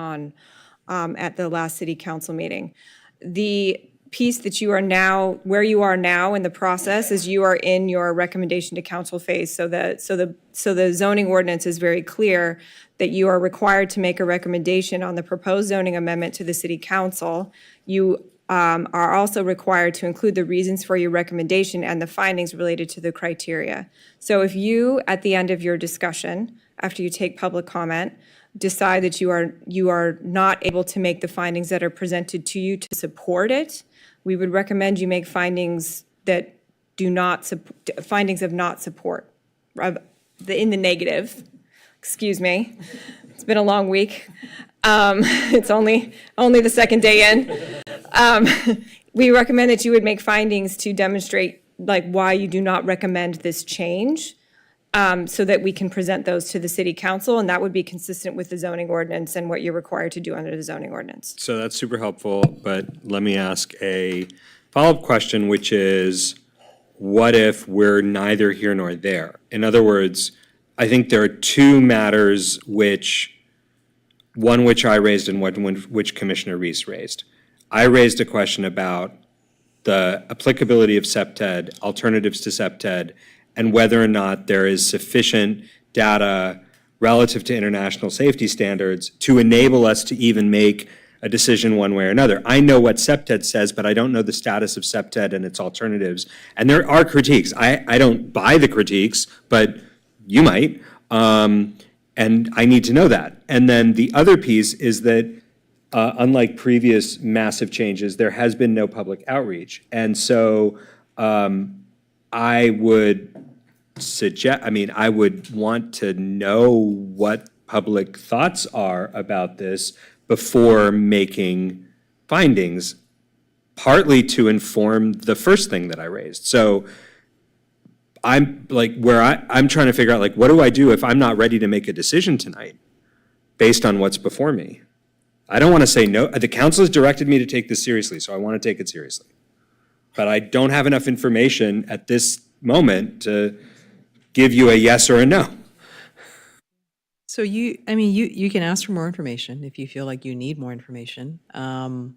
at the last city council meeting. The piece that you are now, where you are now in the process, is you are in your recommendation to council phase. So the zoning ordinance is very clear that you are required to make a recommendation on the proposed zoning amendment to the city council. You are also required to include the reasons for your recommendation and the findings related to the criteria. So if you, at the end of your discussion, after you take public comment, decide that you are not able to make the findings that are presented to you to support it, we would recommend you make findings that do not, findings of not support, in the negative. Excuse me. It's been a long week. It's only the second day in. We recommend that you would make findings to demonstrate like why you do not recommend this change, so that we can present those to the city council, and that would be consistent with the zoning ordinance and what you're required to do under the zoning ordinance. So that's super helpful, but let me ask a follow-up question, which is, what if we're neither here nor there? In other words, I think there are two matters one which I raised and one which Commissioner Reese raised. I raised a question about the applicability of SEPTED, alternatives to SEPTED, and whether or not there is sufficient data relative to international safety standards to enable us to even make a decision one way or another. I know what SEPTED says, but I don't know the status of SEPTED and its alternatives. And there are critiques. I don't buy the critiques, but you might. And I need to know that. And then the other piece is that unlike previous massive changes, there has been no public outreach. And so I would I would want to know what public thoughts are about this before making findings, partly to inform the first thing that I raised. So I'm like, I'm trying to figure out, like, what do I do if I'm not ready to make a decision tonight based on what's before me? I don't want to say no. The council has directed me to take this seriously, so I want to take it seriously. But I don't have enough information at this moment to give you a yes or a no. So you can ask for more information if you feel like you need more information on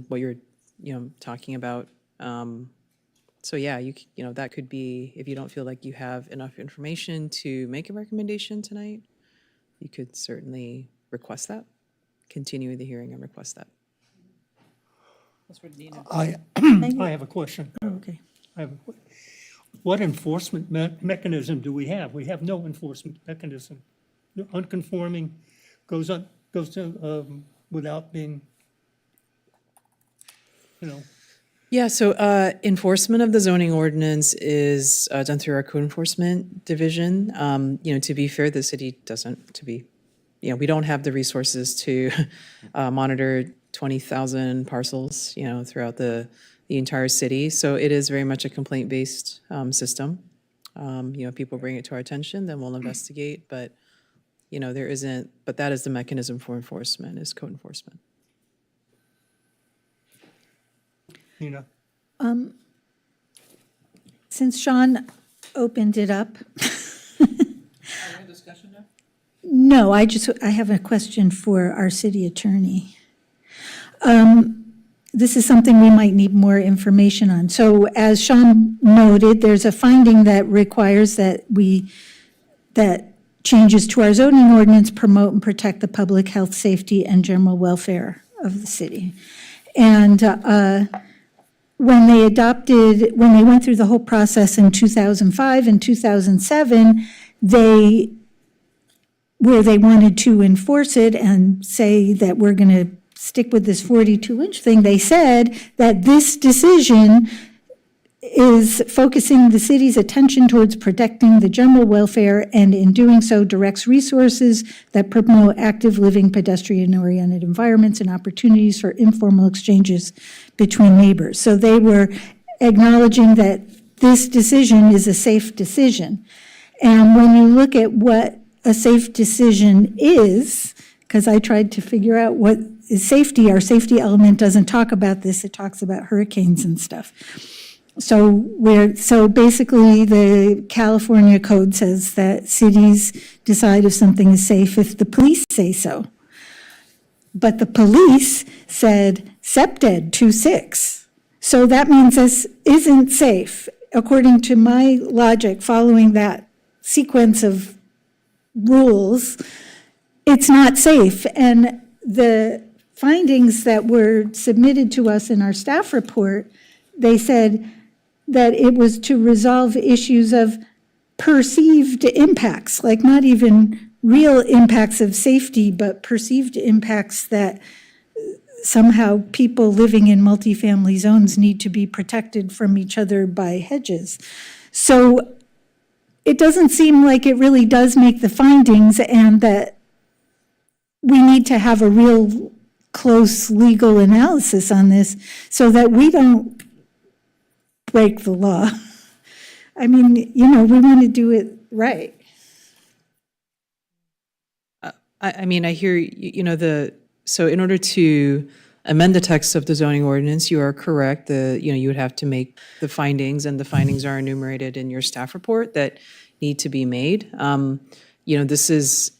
what you're, talking about. So yeah, that could be, if you don't feel like you have enough information to make a recommendation tonight, you could certainly request that, continue the hearing and request that. I have a question. Okay. What enforcement mechanism do we have? We have no enforcement mechanism. Unconforming goes without being, Yeah, so enforcement of the zoning ordinance is done through our code enforcement division. To be fair, the city we don't have the resources to monitor 20,000 parcels, throughout the entire city. So it is very much a complaint-based system. People bring it to our attention, then we'll investigate. But but that is the mechanism for enforcement, is code enforcement. Nina? Since Sean opened it up. No, I have a question for our city attorney. This is something we might need more information on. So as Sean noted, there's a finding that requires that changes to our zoning ordinance promote and protect the public health, safety, and general welfare of the city. And when they went through the whole process in 2005 and 2007, where they wanted to enforce it and say that we're going to stick with this 42-inch thing, they said that this decision is focusing the city's attention towards protecting the general welfare, and in doing so directs resources that promote active living, pedestrian-oriented environments and opportunities for informal exchanges between neighbors. So they were acknowledging that this decision is a safe decision. And when you look at what a safe decision is, because I tried to figure out what is safety, our safety element doesn't talk about this, it talks about hurricanes and stuff. So basically the California code says that cities decide if something is safe if the police say so. But the police said SEPTED 2.6. So that means this isn't safe. According to my logic, following that sequence of rules, it's not safe. And the findings that were submitted to us in our staff report, they said that it was to resolve issues of perceived impacts, like not even real impacts of safety, but perceived impacts that somehow people living in multifamily zones need to be protected from each other by hedges. So it doesn't seem like it really does make the findings, and that we need to have a real close legal analysis on this so that we don't break the law. I mean, we want to do it right. I mean, I hear, so in order to amend the text of the zoning ordinance, you are correct. You would have to make the findings, and the findings are enumerated in your staff report that need to be made. This is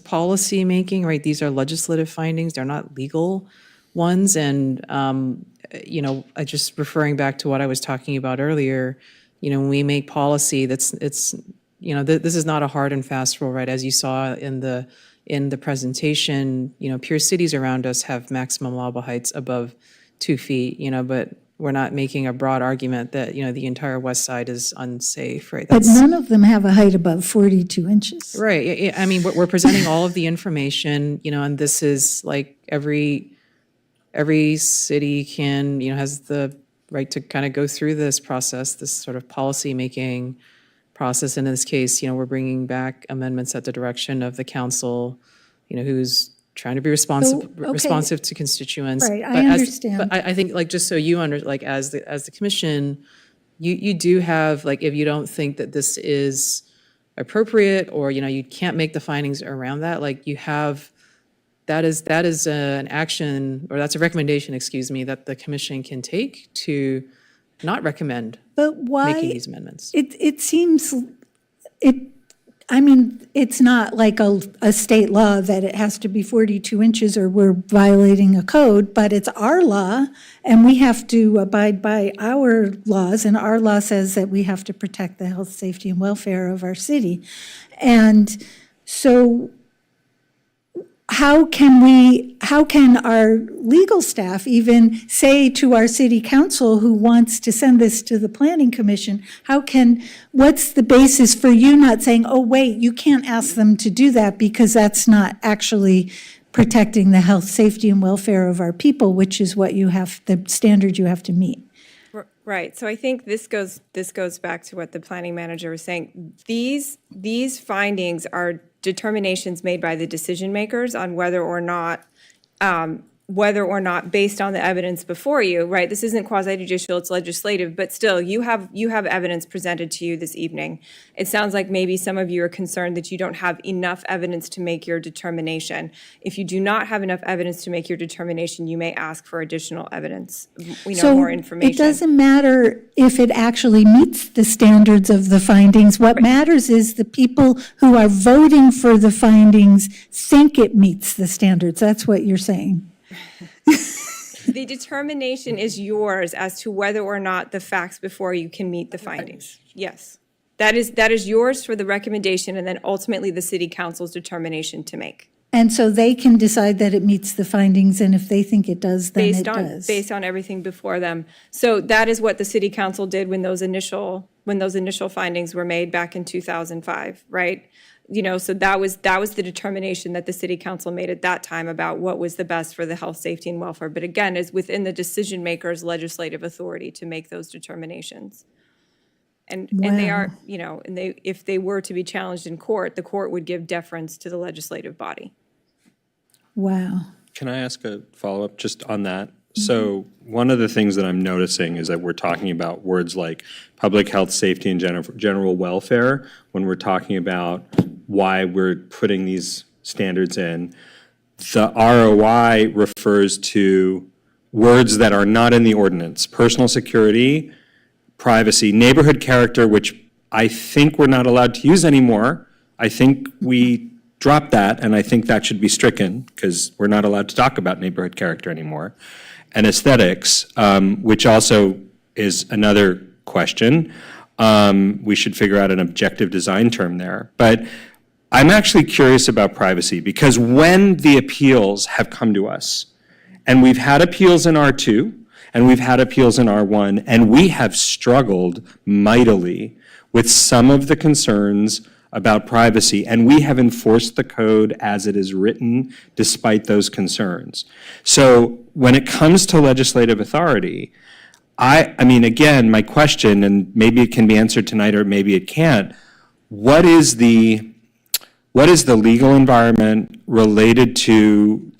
policy making, right? These are legislative findings. They're not legal ones. And, I just referring back to what I was talking about earlier, when we make policy, this is not a hard and fast rule, right? As you saw in the presentation, peer cities around us have maximum allowable heights above 2 feet, but we're not making a broad argument that, the entire west side is unsafe, right? But none of them have a height above 42 inches. Right. I mean, we're presenting all of the information, and this is like every city has the right to kind of go through this process, this sort of policy-making process. And in this case, we're bringing back amendments at the direction of the council, who's trying to be responsive to constituents. Right, I understand. But I think, just so you as the commission, you do have, if you don't think that this is appropriate, or, you can't make the findings around that, you have, that is an action, or that's a recommendation, that the commission can take to not recommend But why? making these amendments. It seems, it's not like a state law that it has to be 42 inches or we're violating a code, but it's our law, and we have to abide by our laws, and our law says that we have to protect the health, safety, and welfare of our city. And so how can our legal staff even say to our city council who wants to send this to the planning commission, what's the basis for you not saying, oh, wait, you can't ask them to do that because that's not actually protecting the health, safety, and welfare of our people, which is the standard you have to meet? Right. So I think this goes back to what the planning manager was saying. These findings are determinations made by the decision makers on whether or not based on the evidence before you, right? This isn't quasi-judicial, it's legislative, but still, you have evidence presented to you this evening. It sounds like maybe some of you are concerned that you don't have enough evidence to make your determination. If you do not have enough evidence to make your determination, you may ask for additional evidence. We know more information. It doesn't matter if it actually meets the standards of the findings. What matters is the people who are voting for the findings think it meets the standards. That's what you're saying. The determination is yours as to whether or not the facts before you can meet the findings. Yes. That is yours for the recommendation, and then ultimately the city council's determination to make. And so they can decide that it meets the findings, and if they think it does, then it does. Based on everything before them. So that is what the city council did when those initial findings were made back in 2005, right? So that was the determination that the city council made at that time about what was the best for the health, safety, and welfare. But again, is within the decision maker's legislative authority to make those determinations. And they are, if they were to be challenged in court, the court would give deference to the legislative body. Wow. Can I ask a follow-up just on that? So one of the things that I'm noticing is that we're talking about words like public health, safety, and general welfare when we're talking about why we're putting these standards in. The ROI refers to words that are not in the ordinance: personal security, privacy, neighborhood character, which I think we're not allowed to use anymore. I think we dropped that, and I think that should be stricken because we're not allowed to talk about neighborhood character anymore. And aesthetics, which also is another question. We should figure out an objective design term there. But I'm actually curious about privacy because when the appeals have come to us, and we've had appeals in R2, and we've had appeals in R1, and we have struggled mightily with some of the concerns about privacy, and we have enforced the code as it is written despite those concerns. So when it comes to legislative authority, I mean, again, my question, and maybe it can be answered tonight or maybe it can't, what is the legal environment related to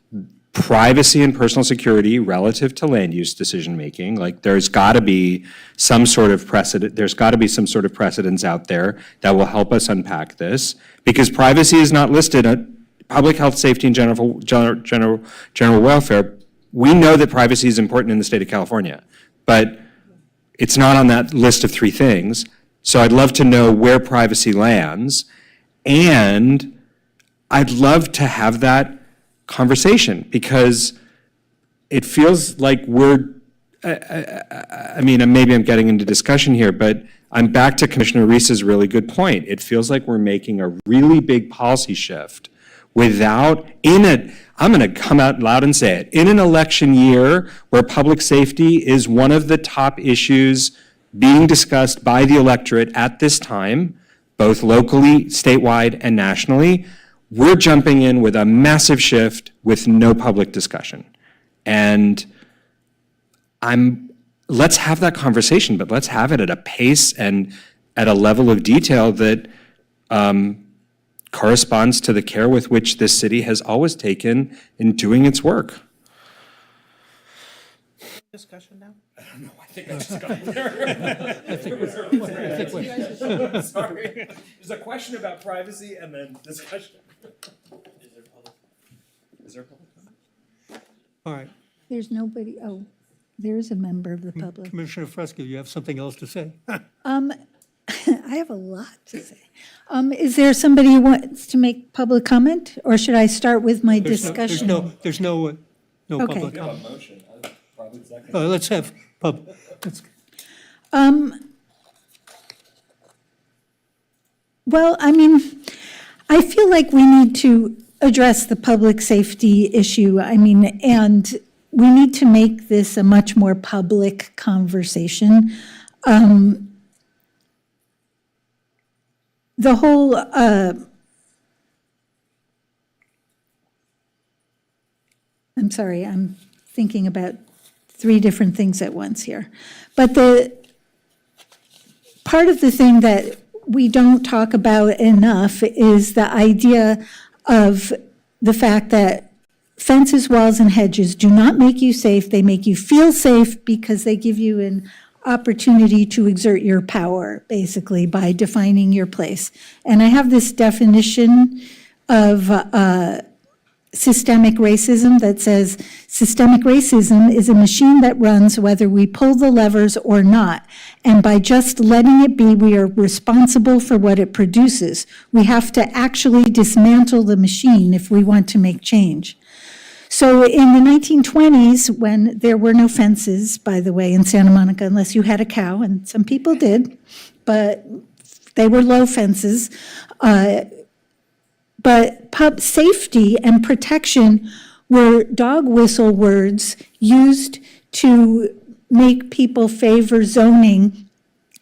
privacy and personal security relative to land use decision-making? Like, there's got to be some sort of precedence out there that will help us unpack this, because privacy is not listed at public health, safety, and general welfare. We know that privacy is important in the state of California, but it's not on that list of three things. So I'd love to know where privacy lands, and I'd love to have that conversation, because it feels like I mean, maybe I'm getting into discussion here, but I'm back to Commissioner Reese's really good point. It feels like we're making a really big policy shift I'm going to come out loud and say it, in an election year where public safety is one of the top issues being discussed by the electorate at this time, both locally, statewide, and nationally, we're jumping in with a massive shift with no public discussion. And let's have that conversation, but let's have it at a pace and at a level of detail that corresponds to the care with which this city has always taken in doing its work. Discussion now? I think I just got there. Sorry. There's a question about privacy and then discussion. Is there public comment? All right. There's nobody, there's a member of the public. Commissioner Fresco, you have something else to say? I have a lot to say. Is there somebody who wants to make public comment, or should I start with my discussion? There's no Okay. public comment. Motion, probably second. Let's have Well, I mean, I feel like we need to address the public safety issue. I mean, and we need to make this a much more public conversation. The whole, I'm sorry, I'm thinking about three different things at once here. But part of the thing that we don't talk about enough is the idea of the fact that fences, walls, and hedges do not make you safe. They make you feel safe because they give you an opportunity to exert your power, basically, by defining your place. And I have this definition of systemic racism that says, systemic racism is a machine that runs whether we pull the levers or not. And by just letting it be, we are responsible for what it produces. We have to actually dismantle the machine if we want to make change. So in the 1920s, when there were no fences, by the way, in Santa Monica, unless you had a cow, and some people did, but they were low fences. But safety and protection were dog whistle words used to make people favor zoning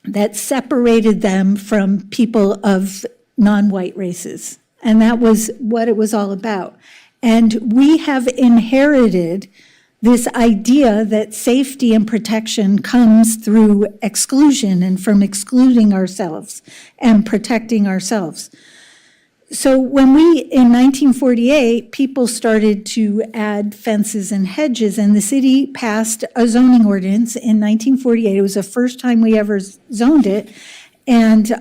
that separated them from people of non-white races. And that was what it was all about. And we have inherited this idea that safety and protection comes through exclusion and from excluding ourselves and protecting ourselves. So when in 1948, people started to add fences and hedges, and the city passed a zoning ordinance in 1948. It was the first time we ever zoned it. And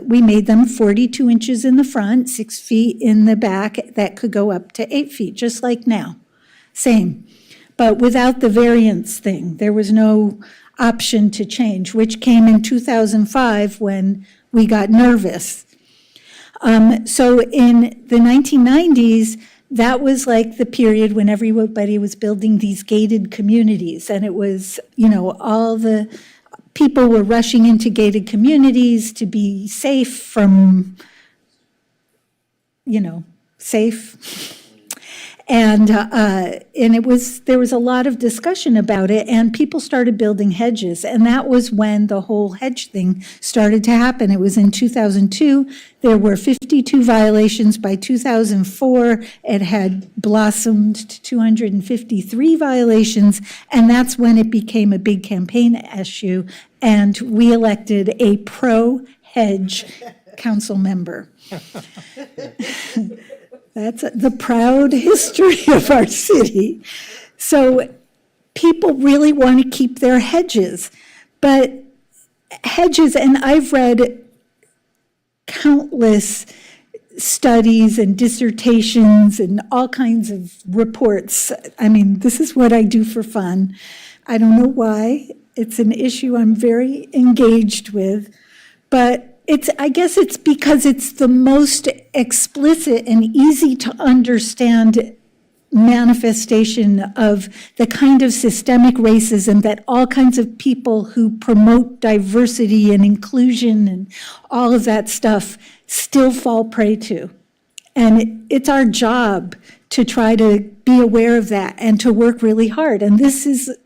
we made them 42 inches in the front, 6 feet in the back, that could go up to 8 feet, just like now. Same. But without the variance thing. There was no option to change, which came in 2005 when we got nervous. So in the 1990s, that was like the period when everybody was building these gated communities. And it was, all the people were rushing into gated communities to be safe from, safe. And there was a lot of discussion about it, and people started building hedges. And that was when the whole hedge thing started to happen. It was in 2002. There were 52 violations. By 2004, it had blossomed to 253 violations. And that's when it became a big campaign issue. And we elected a pro-hedge council member. That's the proud history of our city. So people really want to keep their hedges. But hedges, and I've read countless studies and dissertations and all kinds of reports. I mean, this is what I do for fun. I don't know why. It's an issue I'm very engaged with. But I guess it's because it's the most explicit and easy to understand manifestation of the kind of systemic racism that all kinds of people who promote diversity and inclusion and all of that stuff still fall prey to. And it's our job to try to be aware of that and to work really hard. And this is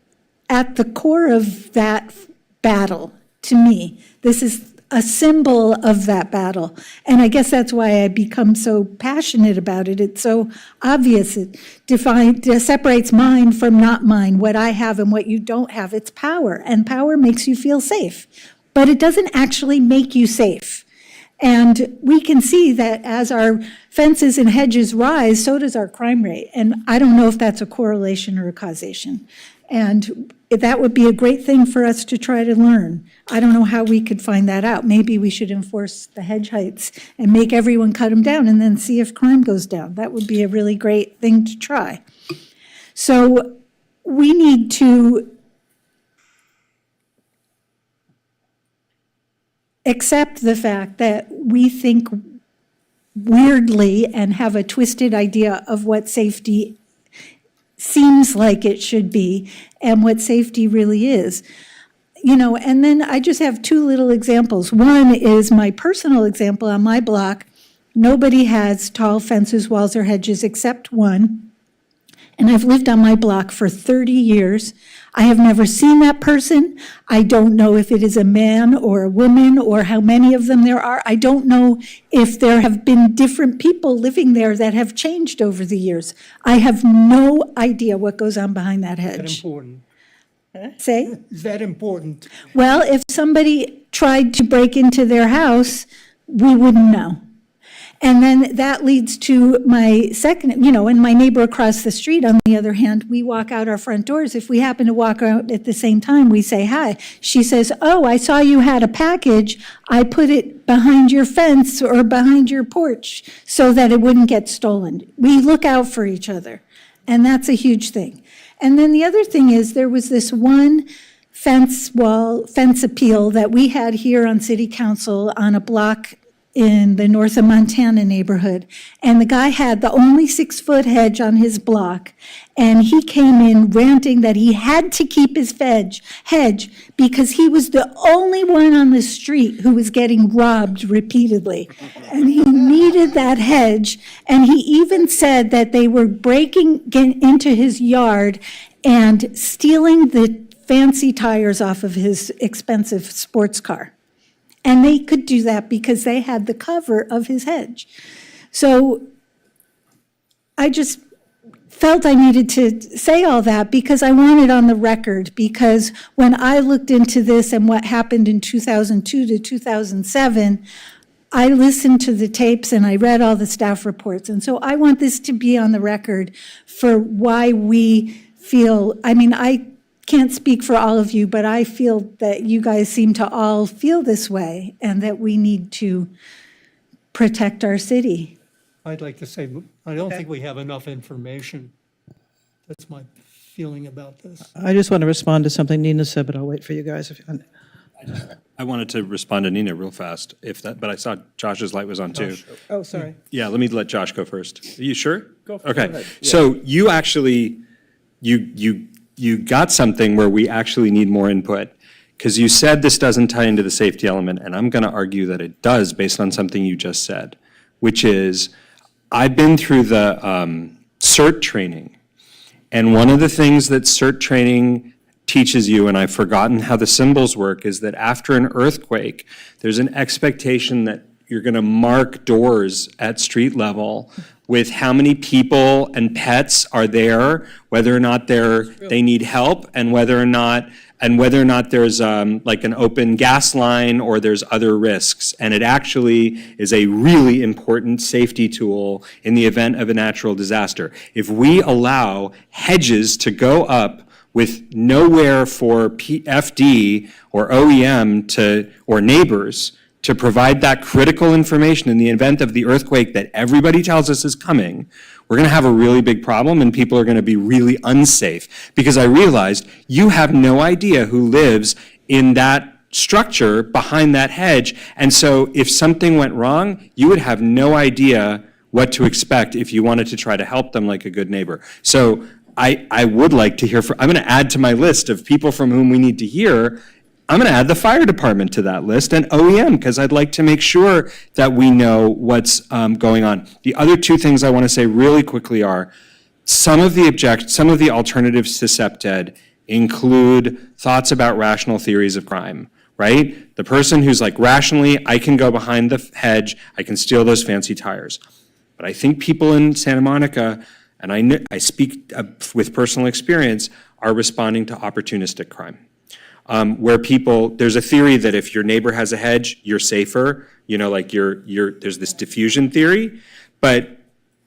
at the core of that battle, to me. This is a symbol of that battle. And I guess that's why I become so passionate about it. It's so obvious. It separates mine from not mine, what I have and what you don't have. It's power, and power makes you feel safe. But it doesn't actually make you safe. And we can see that as our fences and hedges rise, so does our crime rate. And I don't know if that's a correlation or a causation. And that would be a great thing for us to try to learn. I don't know how we could find that out. Maybe we should enforce the hedge heights and make everyone cut them down and then see if crime goes down. That would be a really great thing to try. So we need to accept the fact that we think weirdly and have a twisted idea of what safety seems like it should be and what safety really is. You know, and then I just have two little examples. One is my personal example on my block. Nobody has tall fences, walls, or hedges except one. And I've lived on my block for 30 years. I have never seen that person. I don't know if it is a man or a woman or how many of them there are. I don't know if there have been different people living there that have changed over the years. I have no idea what goes on behind that Is that hedge. important? Say? Is that important? Well, if somebody tried to break into their house, we wouldn't know. And then that leads to my second, you know, and my neighbor across the street, on the other hand, we walk out our front doors. If we happen to walk out at the same time, we say hi. She says, "Oh, I saw you had a package. I put it behind your fence or behind your porch so that it wouldn't get stolen." We look out for each other, and that's a huge thing. And then the other thing is there was this one fence appeal that we had here on City Council on a block in the North of Montana neighborhood. And the guy had the only 6-foot hedge on his block. And he came in ranting that he had to keep his hedge because he was the only one on the street who was getting robbed repeatedly. And he needed that hedge. And he even said that they were breaking into his yard and stealing the fancy tires off of his expensive sports car. And they could do that because they had the cover of his hedge. So I just felt I needed to say all that because I want it on the record. Because when I looked into this and what happened in 2002 to 2007, I listened to the tapes and I read all the staff reports. And so I want this to be on the record for why we feel, I mean, I can't speak for all of you, but I feel that you guys seem to all feel this way and that we need to protect our city. I'd like to say, I don't think we have enough information. That's my feeling about this. I just want to respond to something Nina said, but I'll wait for you guys. I wanted to respond to Nina real fast, but I saw Josh's light was on too. Oh, sorry. Yeah, let me let Josh go first. Are you sure? Go Okay, ahead. so you actually, you got something where we actually need more input, because you said this doesn't tie into the safety element, and I'm going to argue that it does based on something you just said, which is, I've been through the CERT training. And one of the things that CERT training teaches you, and I've forgotten how the symbols work, is that after an earthquake, there's an expectation that you're going to mark doors at street level with how many people and pets are there, whether or not they need help, and whether or not there's like an open gas line or there's other risks. And it actually is a really important safety tool in the event of a natural disaster. If we allow hedges to go up with nowhere for FD or OEM or neighbors to provide that critical information in the event of the earthquake that everybody tells us is coming, we're going to have a really big problem and people are going to be really unsafe. Because I realized you have no idea who lives in that structure behind that hedge. And so if something went wrong, you would have no idea what to expect if you wanted to try to help them like a good neighbor. So I would like to hear I'm going to add to my list of people from whom we need to hear. I'm going to add the fire department to that list and OEM, because I'd like to make sure that we know what's going on. The other two things I want to say really quickly are some of the alternatives to SEPTED include thoughts about rational theories of crime, right? The person who's like, rationally, I can go behind the hedge, I can steal those fancy tires. But I think people in Santa Monica, and I speak with personal experience, are responding to opportunistic crime. Where there's a theory that if your neighbor has a hedge, you're safer, like there's this diffusion theory. But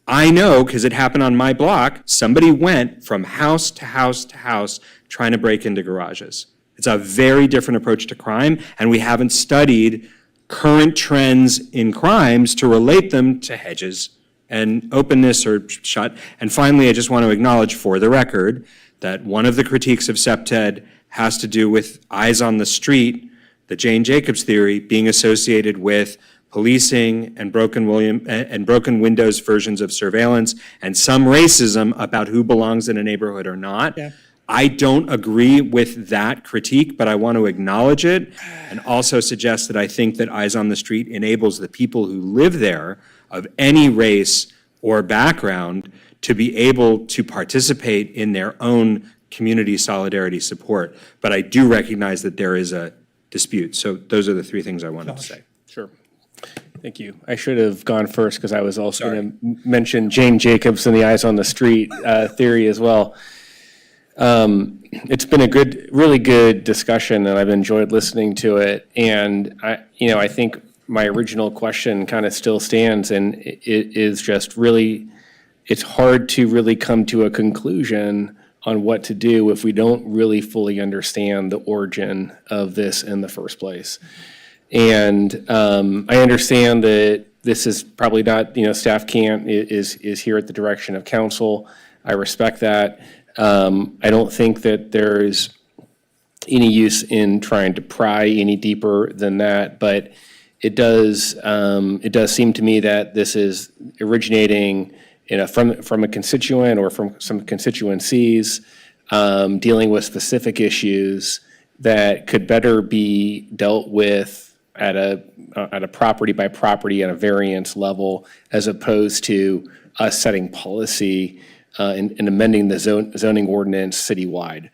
I know, because it happened on my block, somebody went from house to house to house trying to break into garages. It's a very different approach to crime, and we haven't studied current trends in crimes to relate them to hedges and openness or shut. And finally, I just want to acknowledge for the record that one of the critiques of SEPTED has to do with eyes on the street, the Jane Jacobs theory, being associated with policing and broken windows versions of surveillance and some racism about who belongs in a neighborhood or not. Yeah. I don't agree with that critique, but I want to acknowledge it and also suggest that I think that Eyes on the Street enables the people who live there of any race or background to be able to participate in their own community solidarity support. But I do recognize that there is a dispute. So those are the three things I wanted to say. Sure. Thank you. I should have gone first because I was also going to mention Jane Jacobs and the Eyes on the Street theory as well. It's been a really good discussion, and I've enjoyed listening to it. And I think my original question kind of still stands, and it is just really, it's hard to really come to a conclusion on what to do if we don't really fully understand the origin of this in the first place. And I understand that this is probably not, staff is here at the direction of council. I respect that. I don't think that there's any use in trying to pry any deeper than that, but it does seem to me that this is originating from a constituent or from some constituencies dealing with specific issues that could better be dealt with at a property by property at a variance level, as opposed to us setting policy and amending the zoning ordinance citywide.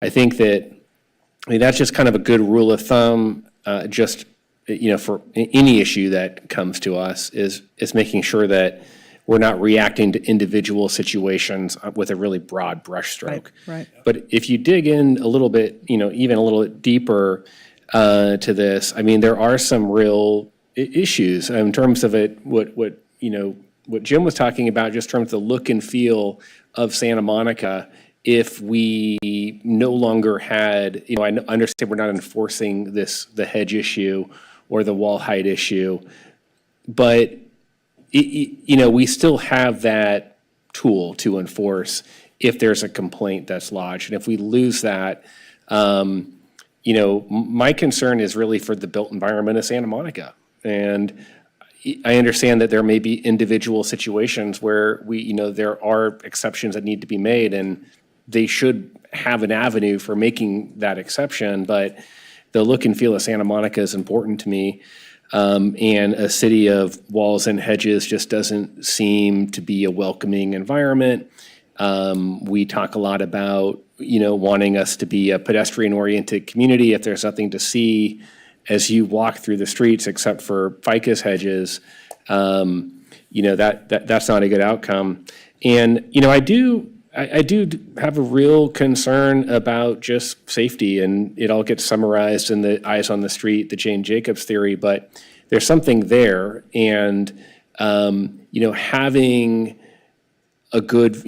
I think that's just kind of a good rule of thumb, for any issue that comes to us is making sure that we're not reacting to individual situations with a really broad brushstroke. Right. But if you dig in a little bit, even a little bit deeper to this, I mean, there are some real issues in terms of it. What Jim was talking about, just in terms of the look and feel of Santa Monica. If we no longer had, I understand we're not enforcing the hedge issue or the wall height issue, but we still have that tool to enforce if there's a complaint that's lodged. And if we lose that, my concern is really for the built environment of Santa Monica. And I understand that there may be individual situations where there are exceptions that need to be made, and they should have an avenue for making that exception. But the look and feel of Santa Monica is important to me. And a city of walls and hedges just doesn't seem to be a welcoming environment. We talk a lot about, wanting us to be a pedestrian-oriented community. If there's nothing to see as you walk through the streets except for ficus hedges, that's not a good outcome. And, I do have a real concern about just safety, and it all gets summarized in the Eyes on the Street, the Jane Jacobs theory, but there's something there. And, having a good,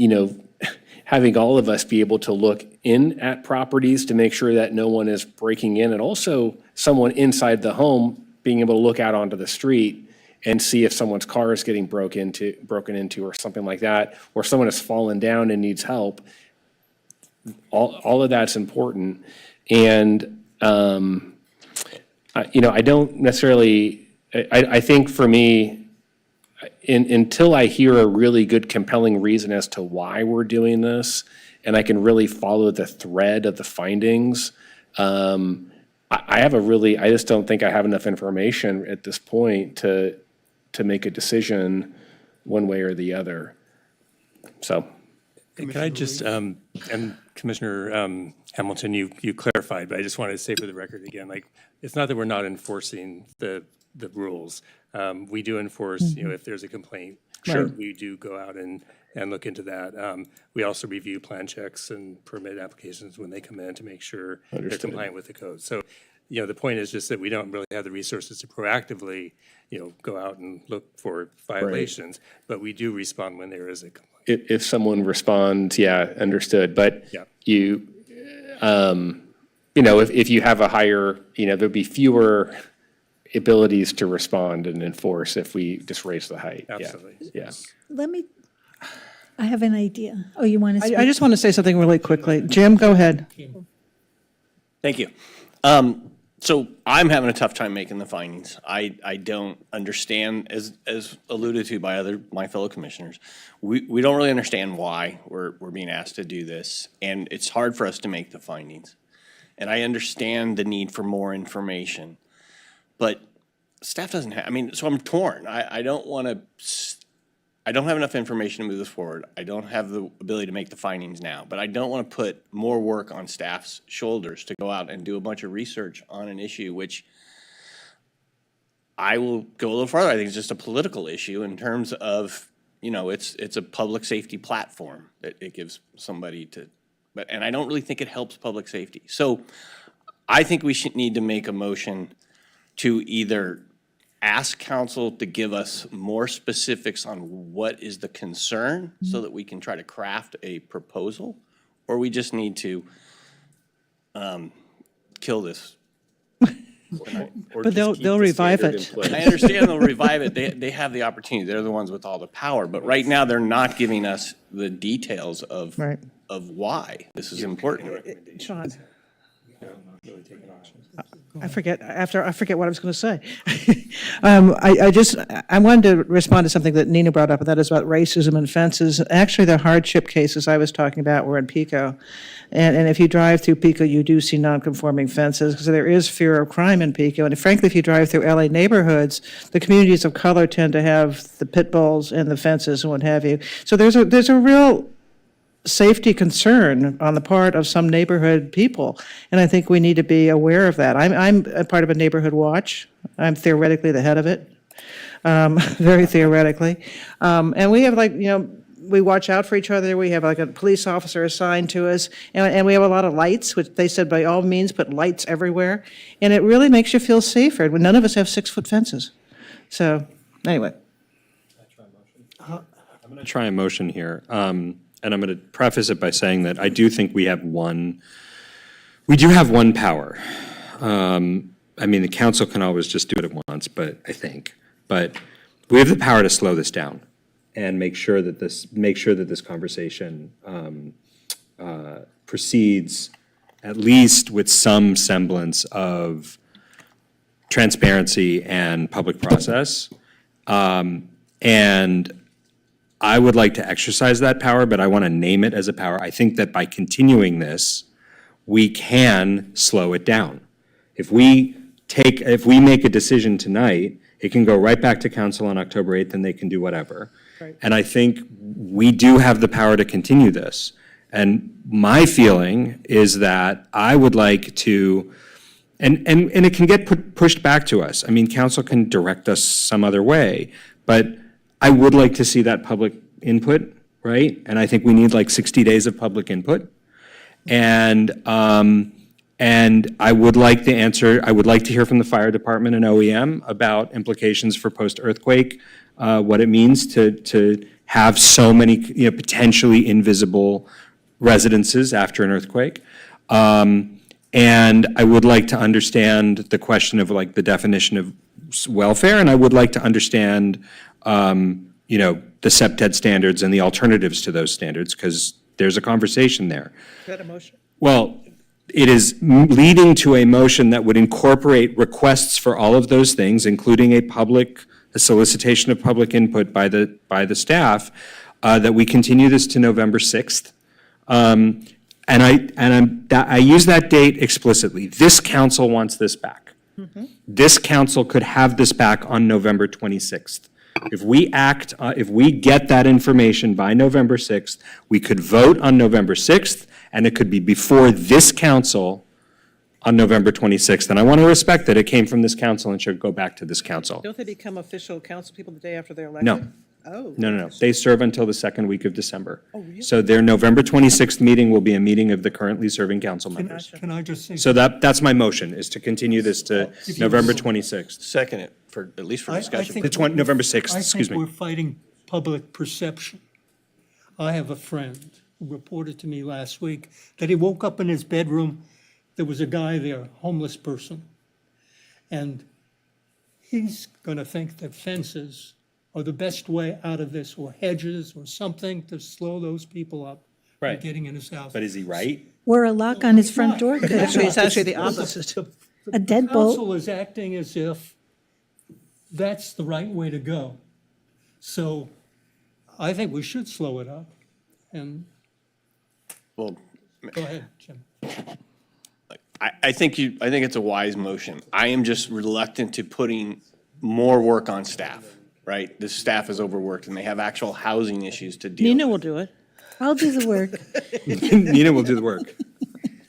having all of us be able to look in at properties to make sure that no one is breaking in, and also someone inside the home being able to look out onto the street and see if someone's car is getting broken into or something like that, or someone has fallen down and needs help. All of that's important. And, I don't necessarily, I think for me, until I hear a really good compelling reason as to why we're doing this, and I can really follow the thread of the findings, I just don't think I have enough information at this point to make a decision one way or the other. So. Can I just, and Commissioner Hamilton, you clarified, but I just wanted to say for the record again, it's not that we're not enforcing the rules. We do enforce, if there's a complaint. Sure. We do go out and look into that. We also review plan checks and permit applications when they come in to make sure they're compliant with the code. So, the point is just that we don't really have the resources to proactively, go out and look for violations, but we do respond when there is a complaint. If someone responds, yeah, understood. But Yeah. if you have a higher, there'll be fewer abilities to respond and enforce if we just raise the height. Yeah. Absolutely. Yeah. I have an idea. Oh, you want to speak? I just want to say something really quickly. Jim, go ahead. Thank you. So I'm having a tough time making the findings. I don't understand, as alluded to by my fellow commissioners, we don't really understand why we're being asked to do this, and it's hard for us to make the findings. And I understand the need for more information, but staff doesn't have, so I'm torn. I don't want to, I don't have enough information to move this forward. I don't have the ability to make the findings now, but I don't want to put more work on staff's shoulders to go out and do a bunch of research on an issue, which I will go a little farther. I think it's just a political issue in terms of, it's a public safety platform that it gives somebody to, and I don't really think it helps public safety. So I think we should need to make a motion to either ask council to give us more specifics on what is the concern so that we can try to craft a proposal, or we just need to kill this. But they'll revive it. I understand they'll revive it. They have the opportunity. They're the ones with all the power. But right now, they're not giving us the details of why this is important. Sean. I forget what I was going to say. I wanted to respond to something that Nina brought up, and that is about racism and fences. Actually, the hardship cases I was talking about were in Pico. And if you drive through Pico, you do see non-conforming fences, because there is fear of crime in Pico. And frankly, if you drive through LA neighborhoods, the communities of color tend to have the pit bulls and the fences and what have you. So there's a real safety concern on the part of some neighborhood people, and I think we need to be aware of that. I'm a part of a neighborhood watch. I'm theoretically the head of it, very theoretically. And we have we watch out for each other. We have a police officer assigned to us, and we have a lot of lights, which they said by all means put lights everywhere, and it really makes you feel safer when none of us have 6-foot fences. So anyway. I'm going to try a motion here. And I'm going to preface it by saying that I do think we do have one power. The council can always just do it at once, but we have the power to slow this down and make sure that this conversation proceeds at least with some semblance of transparency and public process. And I would like to exercise that power, but I want to name it as a power. I think that by continuing this, we can slow it down. If we if we make a decision tonight, it can go right back to council on October 8th and they can do whatever. And I think we do have the power to continue this. And my feeling is that I would like to, and it can get pushed back to us. I mean, council can direct us some other way, but I would like to see that public input, right? And I think we need like 60 days of public input. And I would like the answer, I would like to hear from the fire department and OEM about implications for post-earthquake, what it means to have so many, potentially invisible residences after an earthquake. And I would like to understand the question of like the definition of welfare, and I would like to understand, the SEPTED standards and the alternatives to those standards, because there's a conversation there. Is that a motion? Well, it is leading to a motion that would incorporate requests for all of those things, including a solicitation of public input by the staff, that we continue this to November 6th. And I use that date explicitly. This council wants this back. This council could have this back on November 26th. If we get that information by November 6th, we could vote on November 6th, and it could be before this council on November 26th. And I want to respect that it came from this council and should go back to this council. Don't they become official council people the day after they're elected? No. Oh. No. They serve until the second week of December. Oh, really? So their November 26th meeting will be a meeting of the currently serving council members. Can I just say? So that's my motion, is to continue this to November 26th. Second it, at least for discussion. November 6th, excuse I think me. we're fighting public perception. I have a friend who reported to me last week that he woke up in his bedroom, there was a guy there, homeless person. And he's going to think that fences are the best way out of this, or hedges or something to slow those people up from Right. getting in his house. But is he right? Or a lock on his front door could Actually, it's help. actually the opposite. A deadbolt. Council is acting as if that's the right way to go. So I think we should slow it up. And Well, go ahead, Jim. I think it's a wise motion. I am just reluctant to putting more work on staff, right? The staff is overworked and they have actual housing issues to deal with. Nina will do it. I'll do the work. Nina will do the work.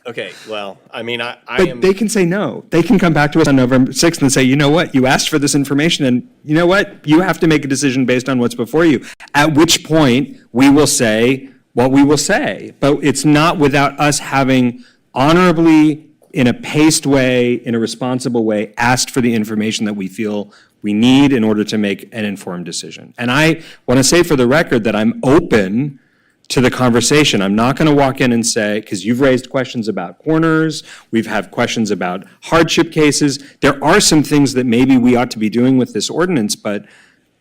Okay, well, I mean, I But am, they can say no. They can come back to us on November 6th and say, you know what, you asked for this information, and you know what, you have to make a decision based on what's before you. At which point, we will say what we will say. But it's not without us having honorably, in a paced way, in a responsible way, asked for the information that we feel we need in order to make an informed decision. And I want to say for the record that I'm open to the conversation. I'm not going to walk in and say, because you've raised questions about corners, we've had questions about hardship cases. There are some things that maybe we ought to be doing with this ordinance, but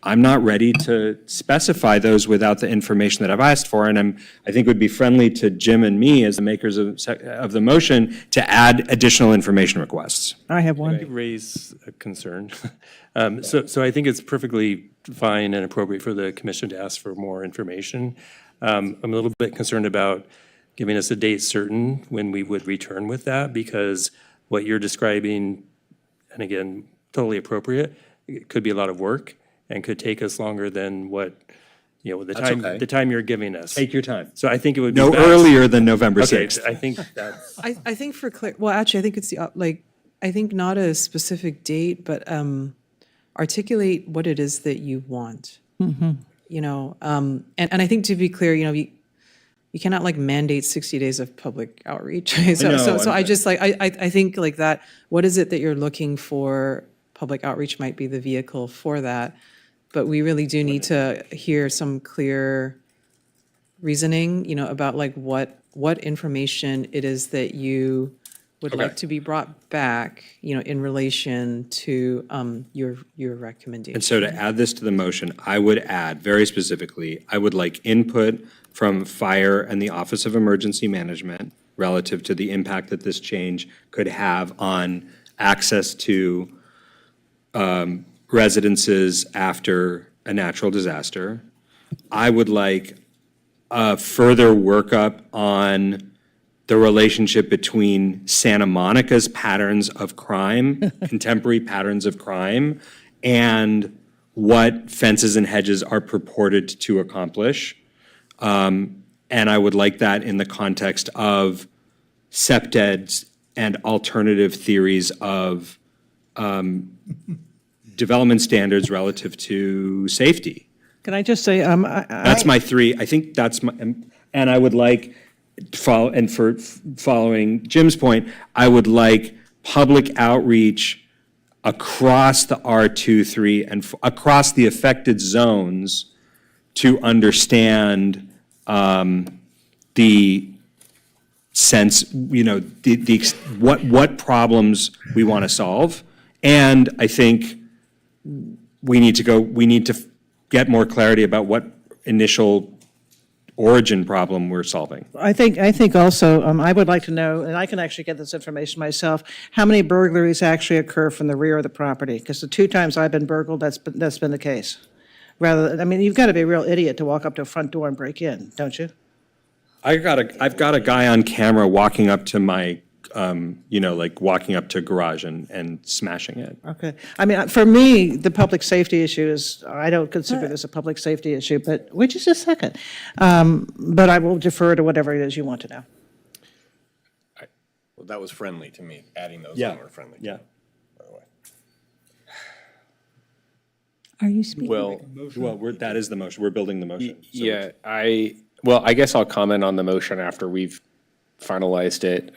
I'm not ready to specify those without the information that I've asked for. And I think it would be friendly to Jim and me as the makers of the motion to add additional information requests. I have I one. could raise a concern. So I think it's perfectly fine and appropriate for the commission to ask for more information. I'm a little bit concerned about giving us a date certain when we would return with that, because what you're describing, and again, totally appropriate, it could be a lot of work and could take us longer than what, okay. the time you're giving us. Take your time. So I think it would be No best. earlier than November Okay, 6th. I think that's. I think actually, I think it's I think not a specific date, but articulate what it is that you want. And I think to be clear, you cannot mandate 60 days of public outreach. So I just I think that, what is it that you're looking for? Public outreach might be the vehicle for that, but we really do need to hear some clear reasoning, about what information it is that you would like to be brought back, in relation to your recommendation. And so to add this to the motion, I would add, very specifically, I would like input from fire and the Office of Emergency Management relative to the impact that this change could have on access to residences after a natural disaster. I would like further workup on the relationship between Santa Monica's patterns of crime, contemporary patterns of crime, and what fences and hedges are purported to accomplish. And I would like that in the context of SEPTEDs and alternative theories of development standards relative to safety. Can I just say, That's my three, I think that's my, and I would like, following Jim's point, I would like public outreach across the R2, 3, and across the affected zones to understand the sense, what problems we want to solve. And I think we need to get more clarity about what initial origin problem we're solving. I think also, I would like to know, and I can actually get this information myself, how many burglaries actually occur from the rear of the property? Because the 2 times I've been burgled, that's been the case. You've got to be a real idiot to walk up to a front door and break in, don't you? I've got a guy on camera walking up to my, walking up to a garage and smashing it. Okay. For me, the public safety issue is, I don't consider this a public safety issue, but, wait just a second. But I will defer to whatever it is you want to know. Well, that was friendly to me, adding those Yeah. in were friendly. Yeah. By the way. Are you speaking? Well, That is the motion. We're building the motion. So yeah, I guess I'll comment on the motion after we've finalized it.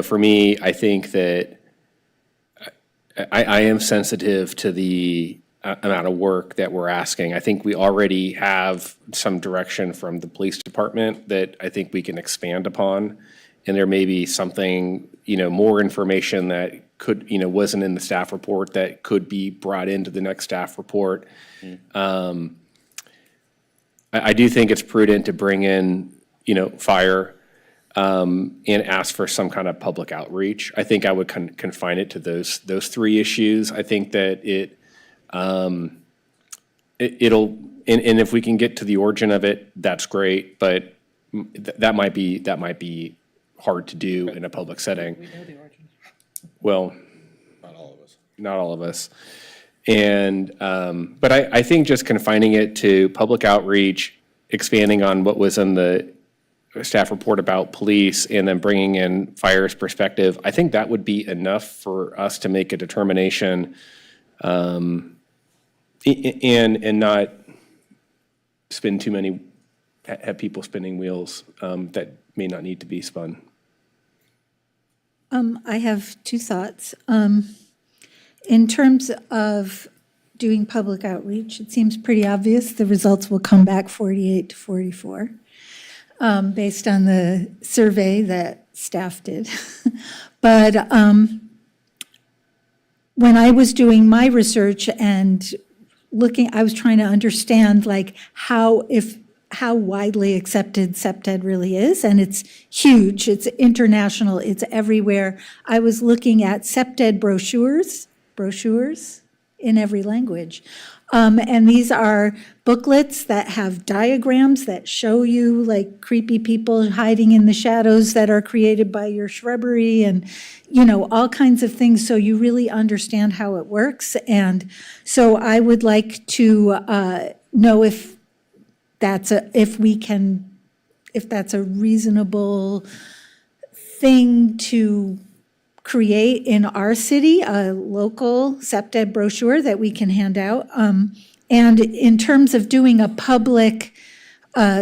For me, I think that I am sensitive to the amount of work that we're asking. I think we already have some direction from the police department that I think we can expand upon. And there may be something, more information that could, wasn't in the staff report that could be brought into the next staff report. I do think it's prudent to bring in, fire and ask for some kind of public outreach. I think I would confine it to those 3 issues. I think that it'll, and if we can get to the origin of it, that's great, but that might be hard to do in a public setting. We know the origin. Well, not all of us. And, but I think just confining it to public outreach, expanding on what was in the staff report about police, and then bringing in fire's perspective, I think that would be enough for us to make a determination, and not have people spinning wheels that may not need to be spun. I have 2 thoughts. In terms of doing public outreach, it seems pretty obvious the results will come back 48 to 44, based on the survey that staff did. But when I was doing my research and I was trying to understand how widely accepted SEPTED really is, and it's huge, it's international, it's everywhere. I was looking at SEPTED brochures in every language. And these are booklets that have diagrams that show you creepy people hiding in the shadows that are created by your shrubbery and, all kinds of things, so you really understand how it works. And so I would like to know if that's a reasonable thing to create in our city, a local SEPTED brochure that we can hand out. And in terms of doing a public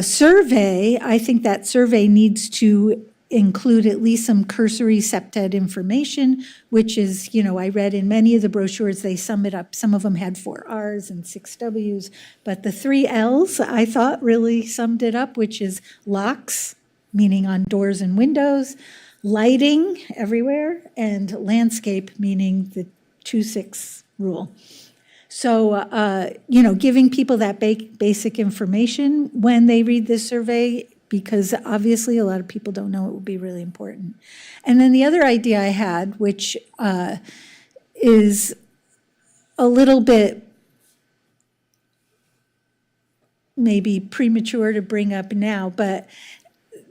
survey, I think that survey needs to include at least some cursory SEPTED information, which is, I read in many of the brochures, they sum it up. Some of them had 4 R's and 6 W's, but the 3 L's I thought really summed it up, which is locks, meaning on doors and windows, lighting everywhere, and landscape, meaning the 2-6 rule. So, giving people that basic information when they read this survey, because obviously a lot of people don't know, it will be really important. And then the other idea I had, which is a little bit maybe premature to bring up now, but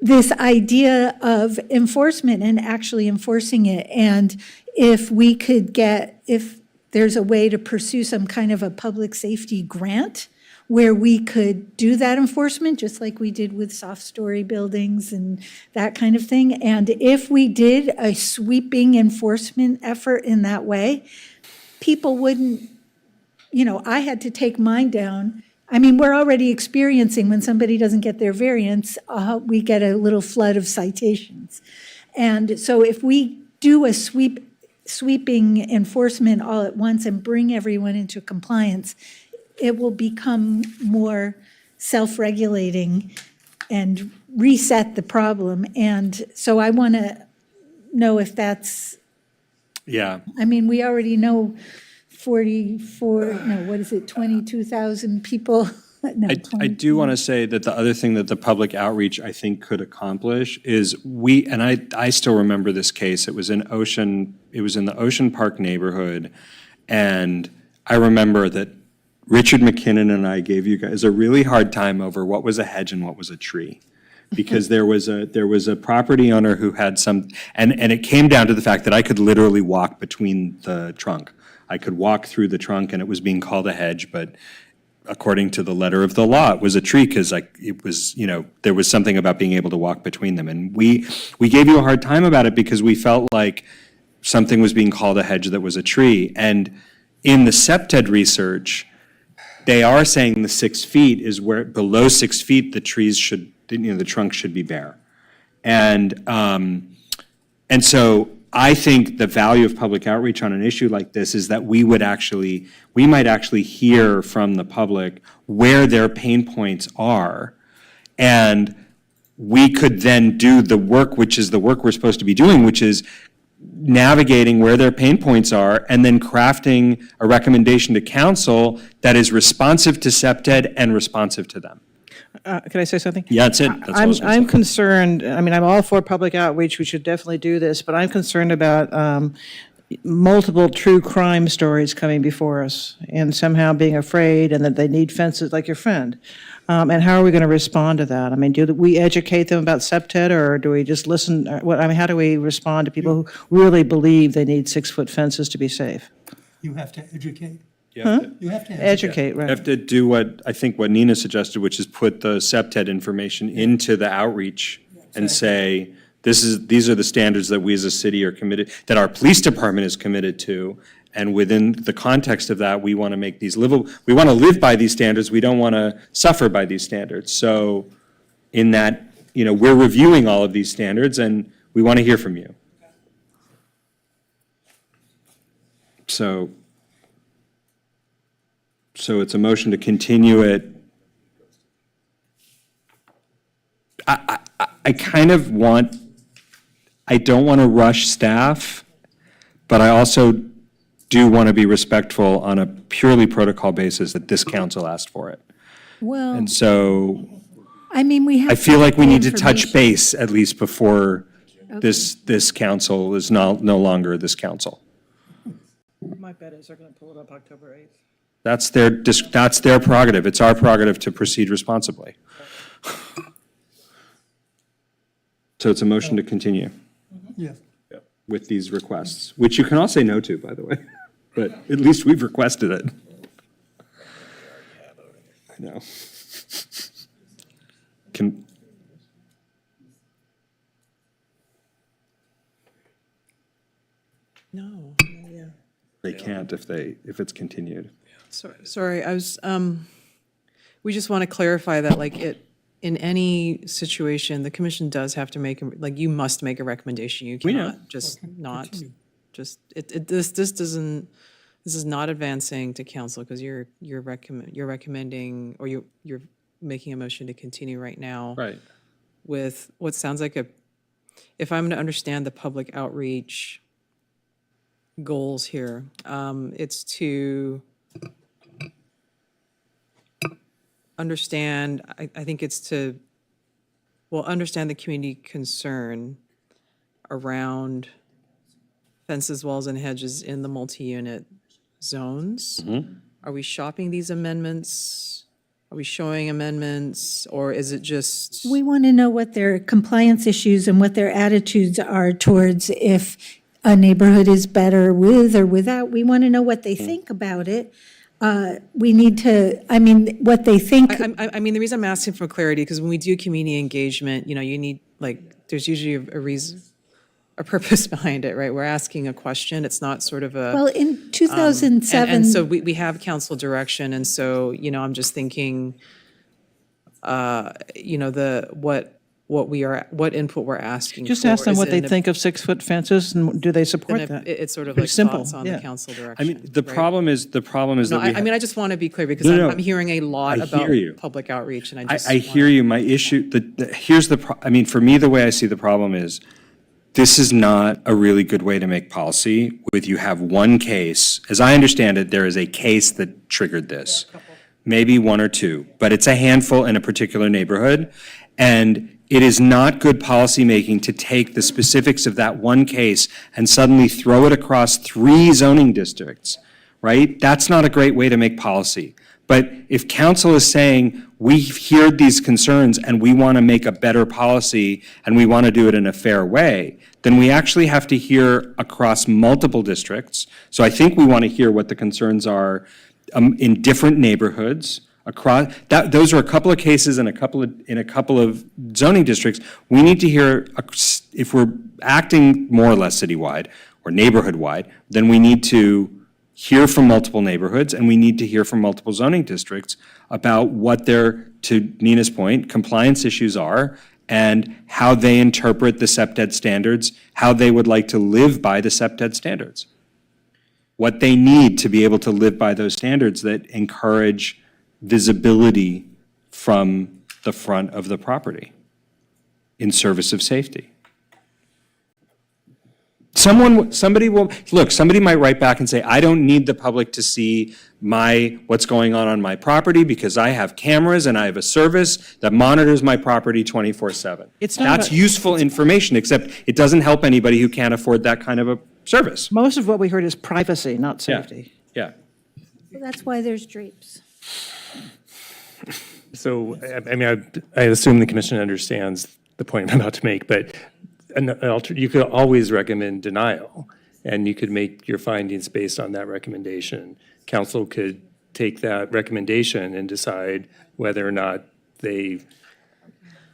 this idea of enforcement and actually enforcing it. And if we could if there's a way to pursue some kind of a public safety grant where we could do that enforcement, just like we did with soft story buildings and that kind of thing. And if we did a sweeping enforcement effort in that way, people wouldn't, I had to take mine down. I mean, we're already experiencing when somebody doesn't get their variance, we get a little flood of citations. And so if we do a sweeping enforcement all at once and bring everyone into compliance, it will become more self-regulating and reset the problem. And so I want to know if that's, Yeah. I mean, we already know 22,000 people. No, I do want to say that the other thing that the public outreach, I think, could accomplish is I still remember this case. It was in the Ocean Park neighborhood. And I remember that Richard McKinnon and I gave you guys a really hard time over what was a hedge and what was a tree. Because there was a property owner who had and it came down to the fact that I could literally walk between the trunk. I could walk through the trunk and it was being called a hedge, but according to the letter of the law, it was a tree because there was something about being able to walk between them. And we gave you a hard time about it because we felt like something was being called a hedge that was a tree. And in the SEPTED research, they are saying the 6 feet is where below 6 feet, the trunk should be bare. And so I think the value of public outreach on an issue like this is that we might actually hear from the public where their pain points are. And we could then do the work, which is the work we're supposed to be doing, which is navigating where their pain points are and then crafting a recommendation to council that is responsive to SEPTED and responsive to them. Can I say something? Yeah, that's it. That's all I was gonna I'm say. concerned, I mean, I'm all for public outreach, we should definitely do this, but I'm concerned about multiple true crime stories coming before us and somehow being afraid and that they need fences like your friend. And how are we going to respond to that? I mean, do we educate them about SEPTED or do we just listen? How do we respond to people who really believe they need 6-foot fences to be safe? You have to educate. You have to educate. Educate, You right. have to do what Nina suggested, which is put the SEPTED information into the outreach and say, these are the standards that we as a city are committed, that our police department is committed to. And within the context of that, we want to make these livable, we want to live by these standards. We don't want to suffer by these standards. So in that, we're reviewing all of these standards and we want to hear from you. So it's a motion to continue it. I don't want to rush staff, but I also do want to be respectful on a purely protocol basis that this council asked for it. Well, And so I mean, we have. I feel like we the need to touch information. base at least before this council is no longer this council. My bet is they're going to pull it up October 8th. That's their prerogative. It's our prerogative to proceed responsibly. So it's a motion to continue Yes. with these requests, which you can all say no to, by the way, but at least we've requested it. I know. No, yeah. They can't if it's continued. Sorry, we just want to clarify that, in any situation, the commission does have to you must make a recommendation. You We know. cannot just not, this is not advancing to council because you're recommending, or you're making a motion to continue right now. Right. With what sounds like if I'm to understand the public outreach goals here, it's to understand, I think it's to, understand the community concern around fences, walls, and hedges in the multi-unit zones. Are we shopping these amendments Are we showing amendments, or is it just? We want to know what their compliance issues and what their attitudes are towards if a neighborhood is better with or without. We want to know what they think about it. We need to, I mean, what they think. I mean, the reason I'm asking for clarity, because when we do community engagement, you know, you need, like, there's usually a reason, a purpose behind it, right? We're asking a question. It's not sort of a. Well, in 2007. And so we have council direction, and so, you know, I'm just thinking, you know, what input we're asking Just for. ask them Is what it they in a- think of 6-foot fences, and do they then support that? It's sort of Pretty like simple, thoughts on the yeah. council I direction. mean, the right? problem is No, that we I mean, I just want to be clear, because No, no, I'm hearing a lot I about hear you. public outreach, and I just. I hear you. My issue, here's I mean, for me, the way I see the problem is, this is not a really good way to make policy with you have one case. As I understand it, there is a case that triggered this. Maybe one or two, but it's a handful in a particular neighborhood. And it is not good policymaking to take the specifics of that one case and suddenly throw it across 3 zoning districts, right? That's not a great way to make policy. But if council is saying, we've heard these concerns and we want to make a better policy and we want to do it in a fair way, then we actually have to hear across multiple districts. So I think we want to hear what the concerns are in different neighborhoods across. Those are a couple of cases in a couple of zoning districts. We need to hear, if we're acting more or less citywide or neighborhood-wide, then we need to hear from multiple neighborhoods, and we need to hear from multiple zoning districts about what their, to Nina's point, compliance issues are, and how they interpret the SEPTED standards, how they would like to live by the SEPTED standards. What they need to be able to live by those standards that encourage visibility from the front of the property in service of safety. Somebody might write back and say, I don't need the public to see what's going on my property because I have cameras and I have a service that monitors my property 24/7. It's not That's about- useful information, except it doesn't help anybody who can't afford that kind of a service. Most of what we heard is privacy, not Yeah. safety. Yeah. Well, that's why there's drapes. So, I mean, I assume the commission understands the point I'm about to make, but you could always recommend denial, and you could make your findings based on that recommendation. Council could take that recommendation and decide whether or not they,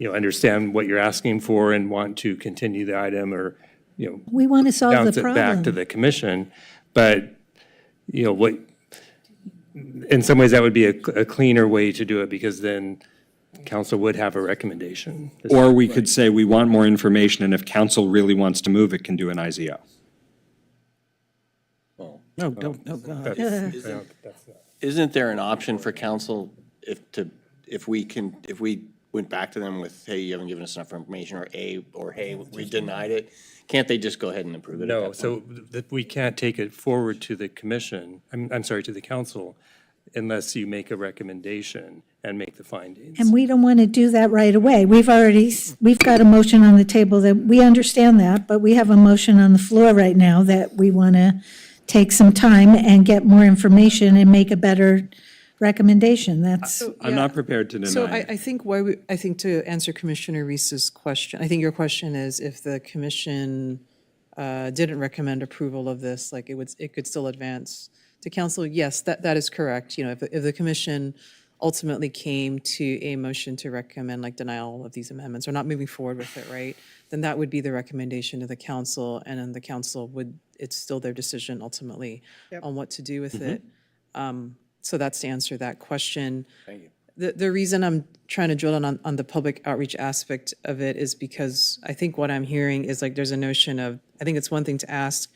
understand what you're asking for and want to continue the item, or, We want to solve bounce the it back to problem. the commission. But, in some ways, that would be a cleaner way to do it, because then council would have a recommendation. Or we could say we want more information, and if council really wants to move, it can do an IZO. No, don't, no, God. Isn't there an option for council if we went back to them with, hey, you haven't given us enough information, or hey, we denied it, can't they just go ahead and approve it at No, that so point? that we can't take it forward to the commission, I'm sorry, to the council, unless you make a recommendation and make the findings. And we don't want to do that right away. We've got a motion on the table that, we understand that, but we have a motion on the floor right now that we want to take some time and get more information and make a better recommendation. That's, I'm not prepared to So deny it. I think I think to answer Commissioner Reese's question, I think your question is if the commission didn't recommend approval of this, like it could still advance to council. Yes, that is correct. If the commission ultimately came to a motion to recommend like denial of these amendments or not moving forward with it, right? Then that would be the recommendation to the council, and then the council it's still their decision ultimately on what to do with it. So that's to answer that question. Thank you. The reason I'm trying to drill down on the public outreach aspect of it is because I think what I'm hearing is like there's a notion of, I think it's one thing to ask